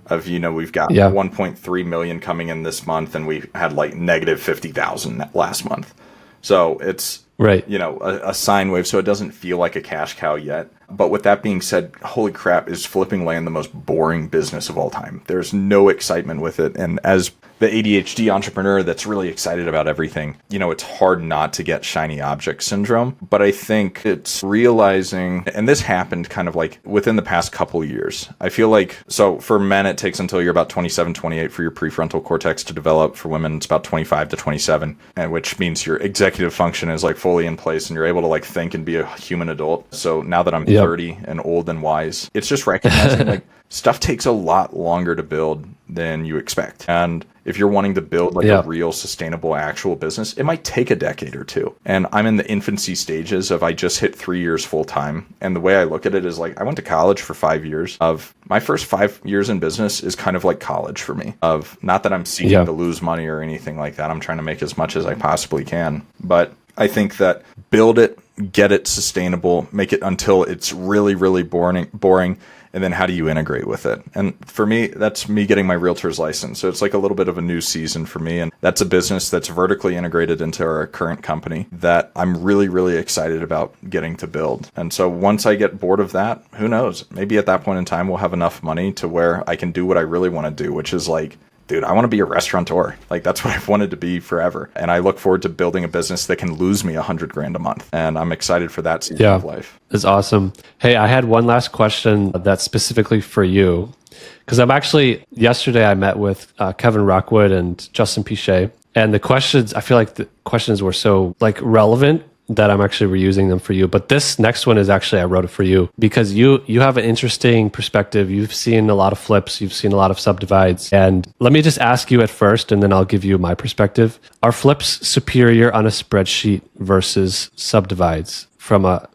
[SPEAKER 1] of, you know, we've got 1.3 million coming in this month, and we had like negative 50,000 last month. So it's, you know, a sine wave. So it doesn't feel like a cash cow yet. But with that being said, holy crap, is flipping land the most boring business of all time. There's no excitement with it. And as the ADHD entrepreneur that's really excited about everything, you know, it's hard not to get shiny object syndrome. But I think it's realizing, and this happened kind of like within the past couple years. I feel like, so for men, it takes until you're about 27, 28 for your prefrontal cortex to develop. For women, it's about 25 to 27, and which means your executive function is like fully in place and you're able to like think and be a human adult. So now that I'm 30 and old and wise, it's just recognizing like stuff takes a lot longer to build than you expect. And if you're wanting to build like a real sustainable actual business, it might take a decade or two. And I'm in the infancy stages of, I just hit 3 years full time. And the way I look at it is like, I went to college for 5 years. Of my first 5 years in business is kind of like college for me. Of not that I'm seeking to lose money or anything like that. I'm trying to make as much as I possibly can. But I think that build it get it sustainable, make it until it's really, really boring, and then how do you integrate with it? And for me, that's me getting my realtor's license. So it's like a little bit of a new season for me. And that's a business that's vertically integrated into our current company that I'm really, really excited about getting to build. And so once I get bored of that, who knows? Maybe at that point in time, we'll have enough money to where I can do what I really want to do, which is like, dude, I want to be a restaurateur. Like that's what I've wanted to be forever. And I look forward to building a business that can lose me $100,000 a month. And I'm excited for that season of life.
[SPEAKER 2] That's awesome. Hey, I had one last question that's specifically for you. Because yesterday I met with Kevin Rockwood and Justin Pichet. And I feel like the questions were so like relevant that I'm actually reusing them for you. But this next one is actually, I wrote it for you because you have an interesting perspective. You've seen a lot of flips, you've seen a lot of subdivides. And let me just ask you at first, and then I'll give you my perspective. Are flips superior on a spreadsheet versus subdivides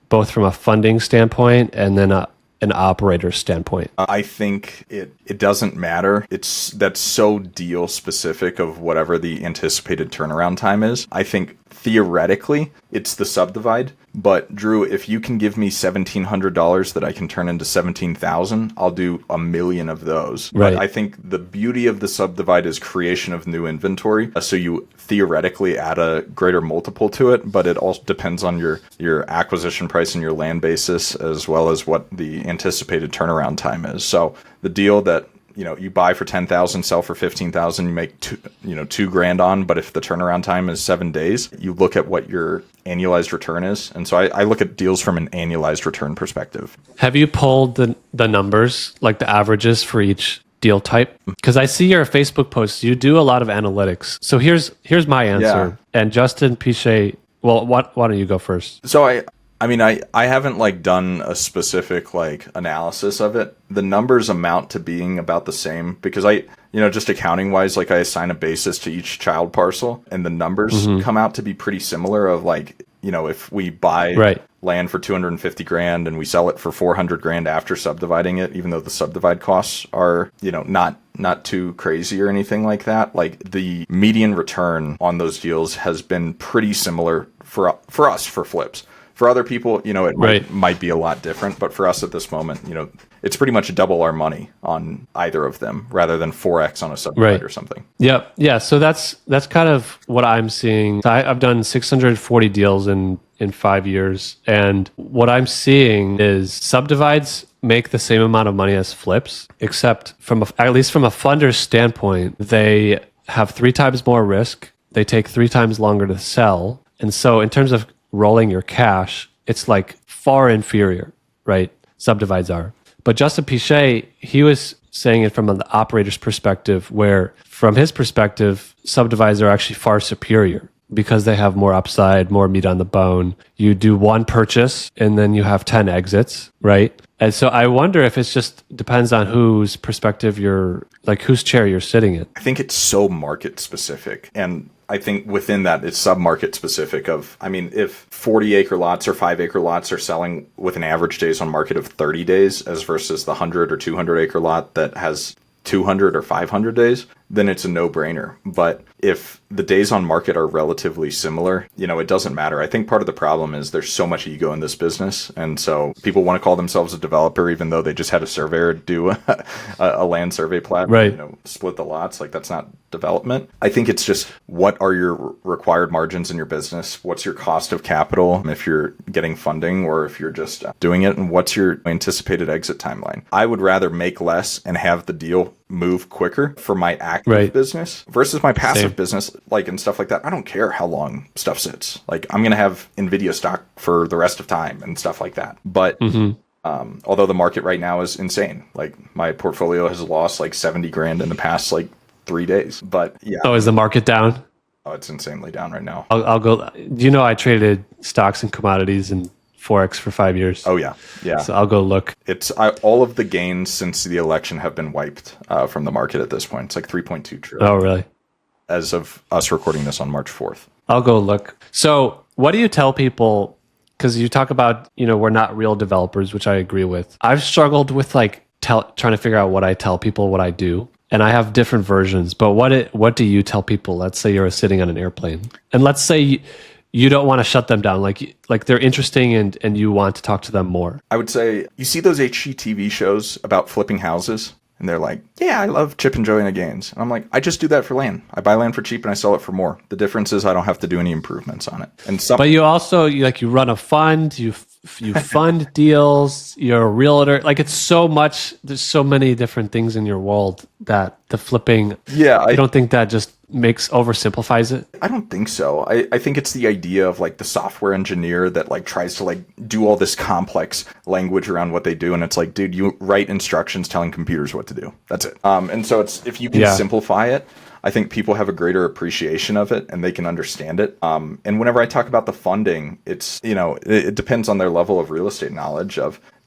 [SPEAKER 2] both from a funding standpoint and then an operator standpoint?
[SPEAKER 1] I think it doesn't matter. That's so deal specific of whatever the anticipated turnaround time is. I think theoretically it's the subdivide, but Drew, if you can give me $1,700 that I can turn into 17,000, I'll do a million of those.
[SPEAKER 2] Right.
[SPEAKER 1] But I think the beauty of the subdivide is creation of new inventory. So you theoretically add a greater multiple to it, but it also depends on your acquisition price and your land basis, as well as what the anticipated turnaround time is. So the deal that you buy for 10,000, sell for 15,000, you make $2,000 on. But if the turnaround time is 7 days, you look at what your annualized return is. And so I look at deals from an annualized return perspective.
[SPEAKER 2] Have you pulled the numbers, like the averages for each deal type? Because I see your Facebook posts, you do a lot of analytics. So here's my answer.
[SPEAKER 1] Yeah.
[SPEAKER 2] And Justin Pichet, well, why don't you go first?
[SPEAKER 1] So I haven't done a specific analysis of it. The numbers amount to being about the same because just accounting wise, I assign a basis to each child parcel and the numbers come out to be pretty similar of if we buy land for $250,000 and we sell it for $400,000 after subdividing it, even though the subdivide costs are, not too crazy or anything like that. The median return on those deals has been pretty similar for us for flips. For other people, it might be a lot different, but for us at this moment, it's pretty much double our money on either of them rather than 4x on a subdivide or something.
[SPEAKER 2] Yep. Yeah. So that's kind of what I'm seeing. I've done 640 deals in 5 years. And what I'm seeing is subdivides make the same amount of money as flips, except at least from a funder's standpoint, they have 3 times more risk. They take 3 times longer to sell. And so in terms of rolling your cash, it's far inferior, right? Subdivides are. But Justin Pichet, he was saying it from the operator's perspective, where from his perspective, subdivides are actually far superior because they have more upside, more meat on the bone. You do one purchase and then you have 10 exits, right? And so I wonder if it's just depends on whose perspective whose chair you're sitting in.
[SPEAKER 1] I think it's so market specific. And I think within that, it's sub-market specific if 40-acre lots or 5-acre lots are selling with an average days on market of 30 days as versus the 100 or 200-acre lot that has 200 or 500 days, then it's a no-brainer. But if the days on market are relatively similar, it doesn't matter. I think part of the problem is there's so much ego in this business. And so people want to call themselves a developer, even though they just had a surveyor do a land survey plat, split the lots. That's not development. I think it's just what are your required margins in your business? What's your cost of capital if you're getting funding or if you're just doing it? And what's your anticipated exit timeline? I would rather make less and have the deal move quicker for my active business versus my passive business, and stuff like that. I don't care how long stuff sits. I'm going to have NVIDIA stock for the rest of time and stuff like that. But although the market right now is insane, my portfolio has lost $70,000 in the past 3 days. But yeah.
[SPEAKER 2] Oh, is the market down?
[SPEAKER 1] Oh, it's insanely down right now.
[SPEAKER 2] I'll go. I traded stocks and commodities and Forex for 5 years.
[SPEAKER 1] Oh yeah.
[SPEAKER 2] So I'll go look.
[SPEAKER 1] All of the gains since the election have been wiped from the market at this point. It's $3.2 trillion.
[SPEAKER 2] Oh really?
[SPEAKER 1] As of us recording this on March 4th.
[SPEAKER 2] I'll go look. So what do you tell people? Because you talk about we're not real developers, which I agree with. I've struggled with trying to figure out what I tell people what I do. And I have different versions, but what do you tell people? Let's say you're sitting on an airplane, and let's say you don't want to shut them down. Like they're interesting and you want to talk to them more.
[SPEAKER 1] I would say, you see those HGTV shows about flipping houses? And they're like, yeah, I love Chip and Joanna Gaines. And I'm like, I just do that for land. I buy land for cheap and I sell it for more. The difference is I don't have to do any improvements on it. And
[SPEAKER 2] But you also, you run a fund, you fund deals, you're a realtor. Like it's so much, there's so many different things in your world that the flipping, I don't think that just oversimplifies it.
[SPEAKER 1] I don't think so. I think it's the idea of like the software engineer that like tries to like do all this complex language around what they do. And it's like, dude, you write instructions telling computers what to do. That's it. And so it's, if you can simplify it, I think people have a greater appreciation of it and they can understand it. And whenever I talk about the funding, it's, it depends on their level of real estate knowledge.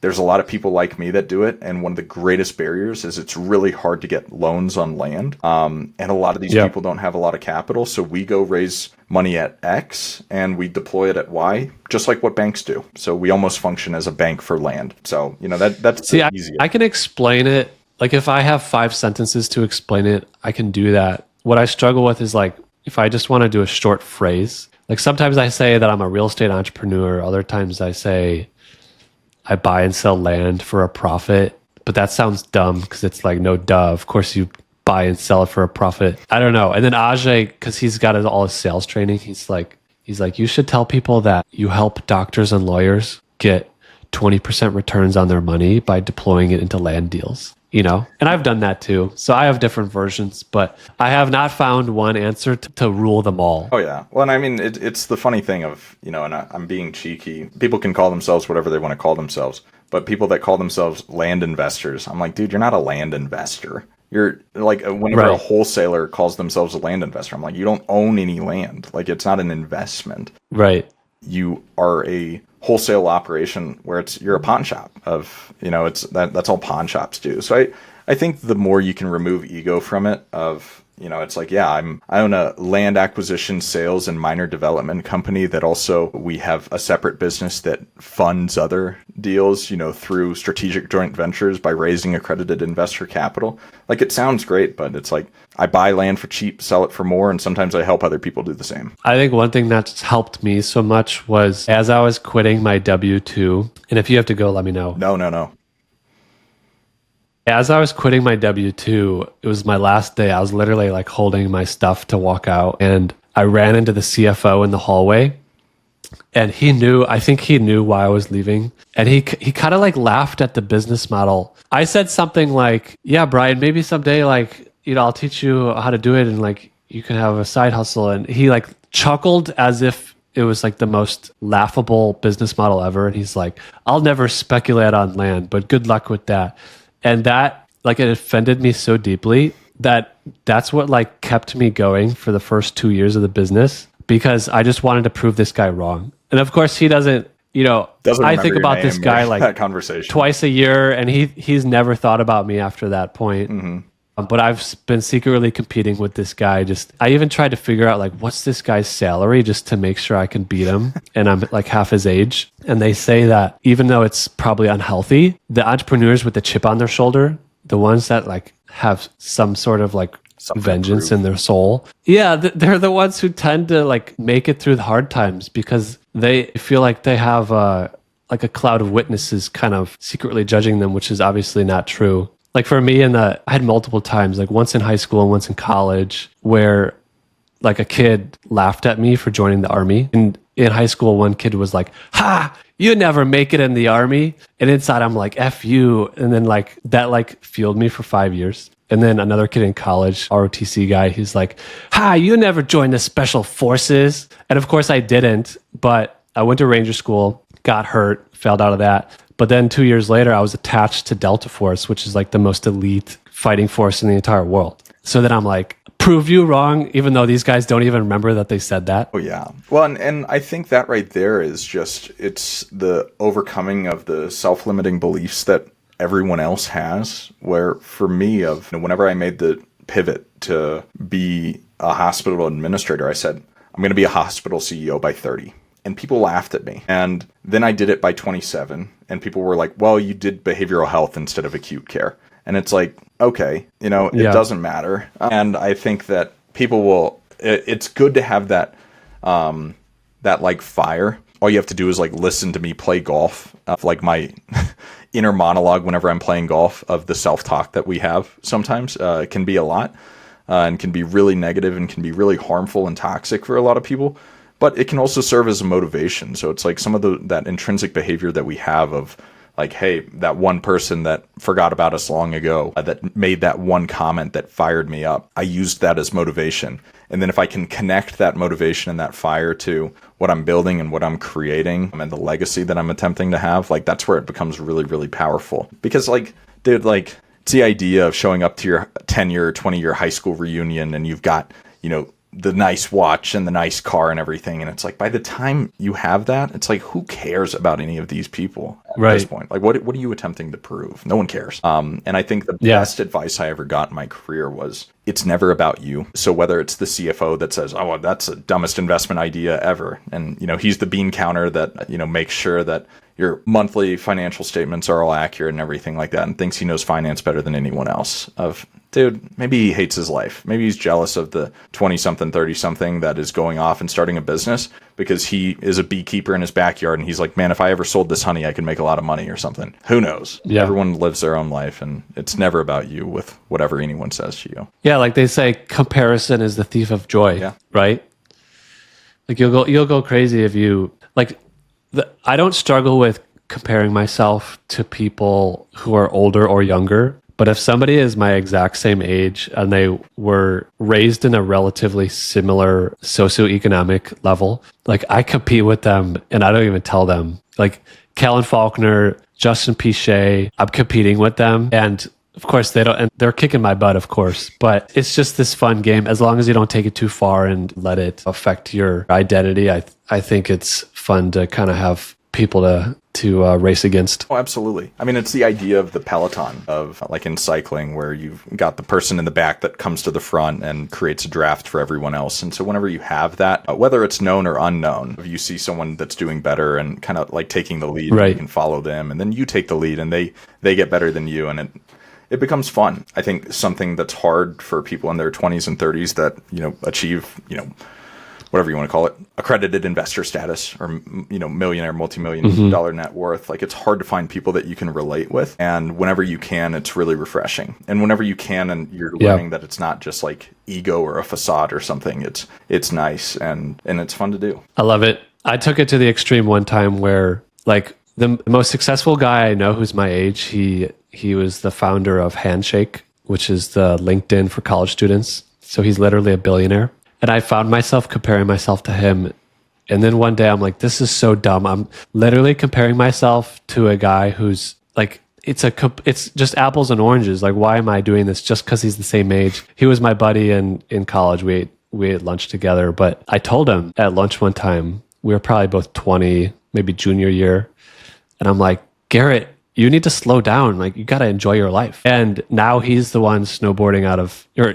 [SPEAKER 1] There's a lot of people like me that do it. And one of the greatest barriers is it's really hard to get loans on land. And a lot of these people don't have a lot of capital. So we go raise money at X and we deploy it at Y, just like what banks do. So we almost function as a bank for land. So, that's easy.
[SPEAKER 2] I can explain it. Like if I have 5 sentences to explain it, I can do that. What I struggle with is like, if I just want to do a short phrase, like sometimes I say that I'm a real estate entrepreneur. Other times I say I buy and sell land for a profit, but that sounds dumb because it's like, no, duh. Of course you buy and sell it for a profit. I don't know. And then Ajay, because he's got all his sales training, he's like, you should tell people that you help doctors and lawyers get 20% returns on their money by deploying it into land deals. And I've done that too. So I have different versions, but I have not found one answer to rule them all.
[SPEAKER 1] Oh yeah. Well, and I mean, it's the funny thing of, and I'm being cheeky. People can call themselves whatever they want to call themselves, but people that call themselves land investors, I'm like, dude, you're not a land investor. You're like, whenever a wholesaler calls themselves a land investor, I'm like, you don't own any land. Like it's not an investment.
[SPEAKER 2] Right.
[SPEAKER 1] You are a wholesale operation where you're a pawn shop of, that's all pawn shops do. So I think the more you can remove ego from it of, it's like, I own a land acquisition, sales, and minor development company that also we have a separate business that funds other deals, through strategic joint ventures by raising accredited investor capital. Like it sounds great, but it's like I buy land for cheap, sell it for more, and sometimes I help other people do the same.
[SPEAKER 2] I think one thing that's helped me so much was as I was quitting my W-2, and if you have to go, let me know.
[SPEAKER 1] No.
[SPEAKER 2] As I was quitting my W-2, it was my last day. I was literally like holding my stuff to walk out, and I ran into the CFO in the hallway, and I think he knew why I was leaving, and he kind of like laughed at the business model. I said something like, yeah, Brian, maybe someday like, I'll teach you how to do it and like you can have a side hustle. And he like chuckled as if it was like the most laughable business model ever. And he's like, I'll never speculate on land, but good luck with that. And that, like, it offended me so deeply that's what like kept me going for the first 2 years of the business, because I just wanted to prove this guy wrong. And of course he doesn't I think about this guy like
[SPEAKER 1] that conversation
[SPEAKER 2] twice a year, and he's never thought about me after that point. Mm-hmm. But I've been secretly competing with this guy. I even tried to figure out like, what's this guy's salary just to make sure I can beat him. And I'm like half his age. And they say that even though it's probably unhealthy, the entrepreneurs with the chip on their shoulder, the ones that like have some sort of like vengeance in their soul. Yeah, they're the ones who tend to like make it through the hard times because they feel like they have like a cloud of witnesses kind of secretly judging them, which is obviously not true. Like for me, I had multiple times, like once in high school and once in college, where like a kid laughed at me for joining the army. And in high school, one kid was like, "Ha, you never make it in the army." And inside, I'm like, "F you." And then like that like fueled me for 5 years. And then another kid in college, ROTC guy, he's like, "Ha, you never joined the special forces." And of course I didn't, but I went to Ranger School, got hurt, failed out of that. But then 2 years later, I was attached to Delta Force, which is like the most elite fighting force in the entire world. So then I'm like, prove you wrong, even though these guys don't even remember that they said that.
[SPEAKER 1] Oh, yeah. Well, and I think that right there is it's the overcoming of the self-limiting beliefs that everyone else has, where for me, whenever I made the pivot to be a hospital administrator, I said, I'm going to be a hospital CEO by 30. And people laughed at me. And then I did it by 27. And people were like, well, you did behavioral health instead of acute care. And it's like, okay, it doesn't matter. And I think that people it's good to have that that like fire, all you have to do is like listen to me play golf, like my inner monologue whenever I'm playing golf of the self-talk that we have sometimes. It can be a lot, and can be really negative and can be really harmful and toxic for a lot of people. But it can also serve as a motivation. So it's like some of that intrinsic behavior that we have of like, hey, that one person that forgot about us long ago, that made that one comment that fired me up, I used that as motivation. And then if I can connect that motivation and that fire to what I'm building and what I'm creating and the legacy that I'm attempting to have, like that's where it becomes really, really powerful. Because like, dude, like it's the idea of showing up to your 10-year, 20-year high school reunion and you've got, the nice watch and the nice car and everything. And it's like, by the time you have that, it's like, who cares about any of these people at this point? Like, what are you attempting to prove? No one cares. And I think the best advice I ever got in my career was, it's never about you. So whether it's the CFO that says, oh, well, that's the dumbest investment idea ever. And, he's the bean counter that, makes sure that your monthly financial statements are all accurate and everything like that, and thinks he knows finance better than anyone else. Dude, maybe he hates his life. Maybe he's jealous of the 20-something, 30-something that is going off and starting a business because he is a beekeeper in his backyard and he's like, man, if I ever sold this honey, I could make a lot of money or something. Who knows? Yeah. Everyone lives their own life and it's never about you with whatever anyone says to you.
[SPEAKER 2] Yeah, like they say, comparison is the thief of joy, right? Like you'll go crazy if you, like, I don't struggle with comparing myself to people who are older or younger. But if somebody is my exact same age and they were raised in a relatively similar socioeconomic level, like I compete with them and I don't even tell them. Like Kellen Faulkner, Justin Pichet, I'm competing with them. And of course they don't, and they're kicking my butt, of course, but it's just this fun game. As long as you don't take it too far and let it affect your identity, I think it's fun to kind of have people to race against.
[SPEAKER 1] Oh, absolutely. I mean, it's the idea of the peloton of like in cycling where you've got the person in the back that comes to the front and creates a draft for everyone else. And so whenever you have that, whether it's known or unknown, if you see someone that's doing better and kind of like taking the lead, you can follow them and then you take the lead and they get better than you. And it becomes fun. I think something that's hard for people in their 20s and 30s that, achieve, whatever you want to call it, accredited investor status or, millionaire, multi-million dollar net worth. Like it's hard to find people that you can relate with. And whenever you can, it's really refreshing. And whenever you can, and you're learning that it's not just like ego or a facade or something, it's nice and it's fun to do.
[SPEAKER 2] I love it. I took it to the extreme one time where like the most successful guy I know who's my age, he was the founder of Handshake, which is the LinkedIn for college students. So he's literally a billionaire. And I found myself comparing myself to him. And then one day I'm like, this is so dumb. I'm literally comparing myself to a guy who's like, it's just apples and oranges. Like, why am I doing this just because he's the same age? He was my buddy in college. We ate lunch together. But I told him at lunch one time, we were probably both 20, maybe junior year. And I'm like, Garrett, you need to slow down. Like you got to enjoy your life. And now he's the one snowboarding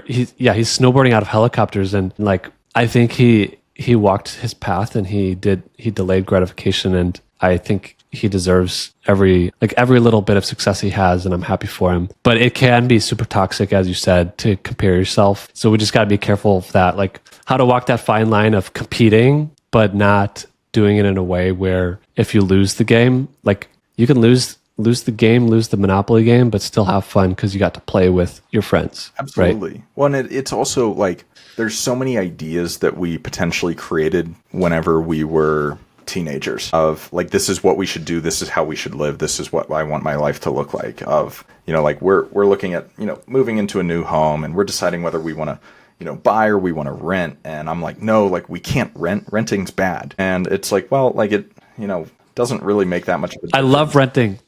[SPEAKER 2] he's snowboarding out of helicopters. And like, I think he walked his path and he delayed gratification. And I think he deserves every little bit of success he has. And I'm happy for him, but it can be super toxic, as you said, to compare yourself. So we just got to be careful of that, like how to walk that fine line of competing, but not doing it in a way where if you lose the game, like you can lose the game, lose the Monopoly game, but still have fun because you got to play with your friends.
[SPEAKER 1] Absolutely.
[SPEAKER 2] Right?
[SPEAKER 1] Well, and it's also like there's so many ideas that we potentially created whenever we were teenagers of like, this is what we should do. This is how we should live. This is what I want my life to look like. Of, like we're looking at, moving into a new home and we're deciding whether we want to, buy or we want to rent. And I'm like, no, like we can't rent. Renting's bad. And it's like, well, like it, doesn't really make that much of a difference.
[SPEAKER 2] I love renting.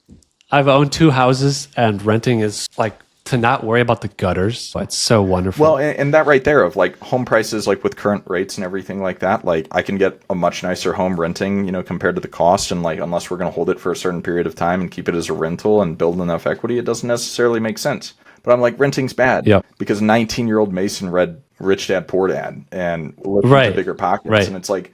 [SPEAKER 2] I've owned 2 houses and renting is like to not worry about the gutters. It's so wonderful.
[SPEAKER 1] Well, and that right there of like home prices, like with current rates and everything like that, like I can get a much nicer home renting, compared to the cost. And like, unless we're going to hold it for a certain period of time and keep it as a rental and build enough equity, it doesn't necessarily make sense. But I'm like, renting's bad because 19-year-old Mason read Rich Dad, Poor Dad and lived with bigger pockets. And it's like,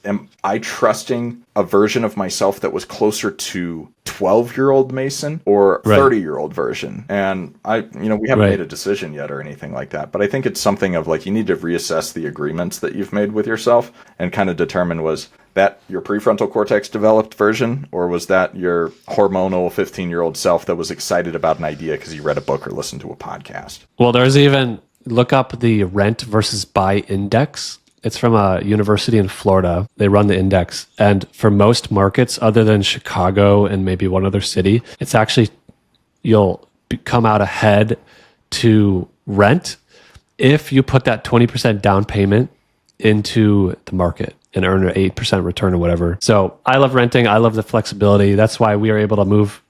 [SPEAKER 1] am I trusting a version of myself that was closer to 12-year-old Mason or 30-year-old version? And we haven't made a decision yet or anything like that. But I think it's something of like, you need to reassess the agreements that you've made with yourself and kind of determine, was that your prefrontal cortex developed version, or was that your hormonal 15-year-old self that was excited about an idea because you read a book or listened to a podcast?
[SPEAKER 2] Well, there's even, look up the rent versus buy index. It's from a university in Florida. They run the index. And for most markets, other than Chicago and maybe one other city, it's actually, you'll come out ahead to rent if you put that 20% down payment into the market and earn an 8% return or whatever. So I love renting. I love the flexibility. That's why we are able to move,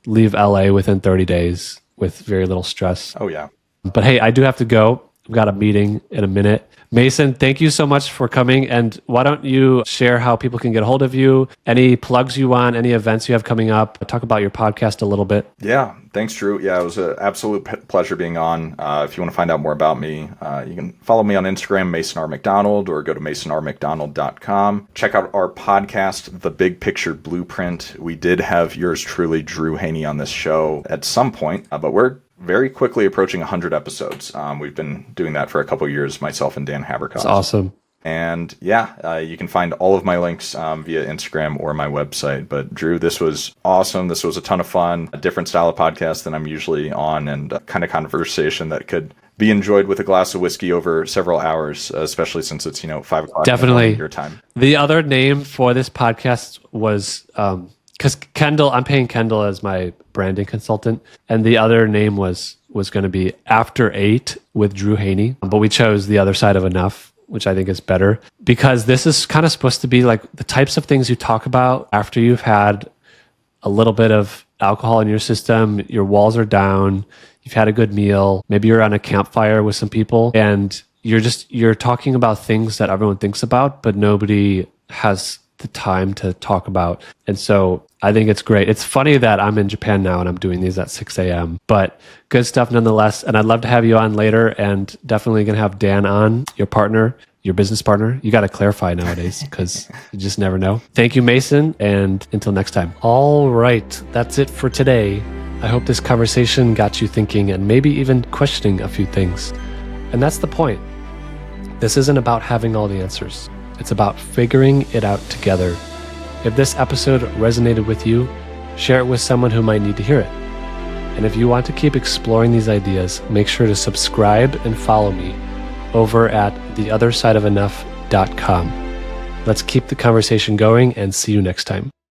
[SPEAKER 2] leave LA within 30 days with very little stress.
[SPEAKER 1] Oh, yeah.
[SPEAKER 2] But hey, I do have to go. I've got a meeting in a minute. Mason, thank you so much for coming. And why don't you share how people can get a hold of you, any plugs you want, any events you have coming up, talk about your podcast a little bit.
[SPEAKER 1] Yeah, thanks, Drew. Yeah, it was an absolute pleasure being on. If you want to find out more about me, you can follow me on Instagram, Mason R. McDonald, or go to masonrmcdonald.com. Check out our podcast, The Big Picture Blueprint. We did have yours truly, Drew Haney, on this show at some point, but we're very quickly approaching 100 episodes. We've been doing that for a couple of years, myself and Dan Haberkoff.
[SPEAKER 2] That's awesome.
[SPEAKER 1] And you can find all of my links via Instagram or my website. But Drew, this was awesome. This was a ton of fun, a different style of podcast than I'm usually on, and a kind of conversation that could be enjoyed with a glass of whiskey over several hours, especially since it's, 5 o'clock
[SPEAKER 2] Definitely.
[SPEAKER 1] Your time.
[SPEAKER 2] The other name for this podcast was, because I'm paying Kendall as my branding consultant, and the other name was going to be After 8 with Drew Haney, but we chose The Other Side of Enough, which I think is better, because this is kind of supposed to be like the types of things you talk about after you've had a little bit of alcohol in your system, your walls are down, you've had a good meal, maybe you're on a campfire with some people, and you're talking about things that everyone thinks about, but nobody has the time to talk about. And so I think it's great. It's funny that I'm in Japan now and I'm doing these at 6 a.m., but good stuff nonetheless. And I'd love to have you on later, and definitely going to have Dan on, your partner, your business partner. You got to clarify nowadays because you just never know. Thank you, Mason. And until next time. All right. That's it for today. I hope this conversation got you thinking and maybe even questioning a few things. And that's the point. This isn't about having all the answers. It's about figuring it out together. If this episode resonated with you, share it with someone who might need to hear it. And if you want to keep exploring these ideas, make sure to subscribe and follow me over at theothersideofenough.com. Let's keep the conversation going and see you next time.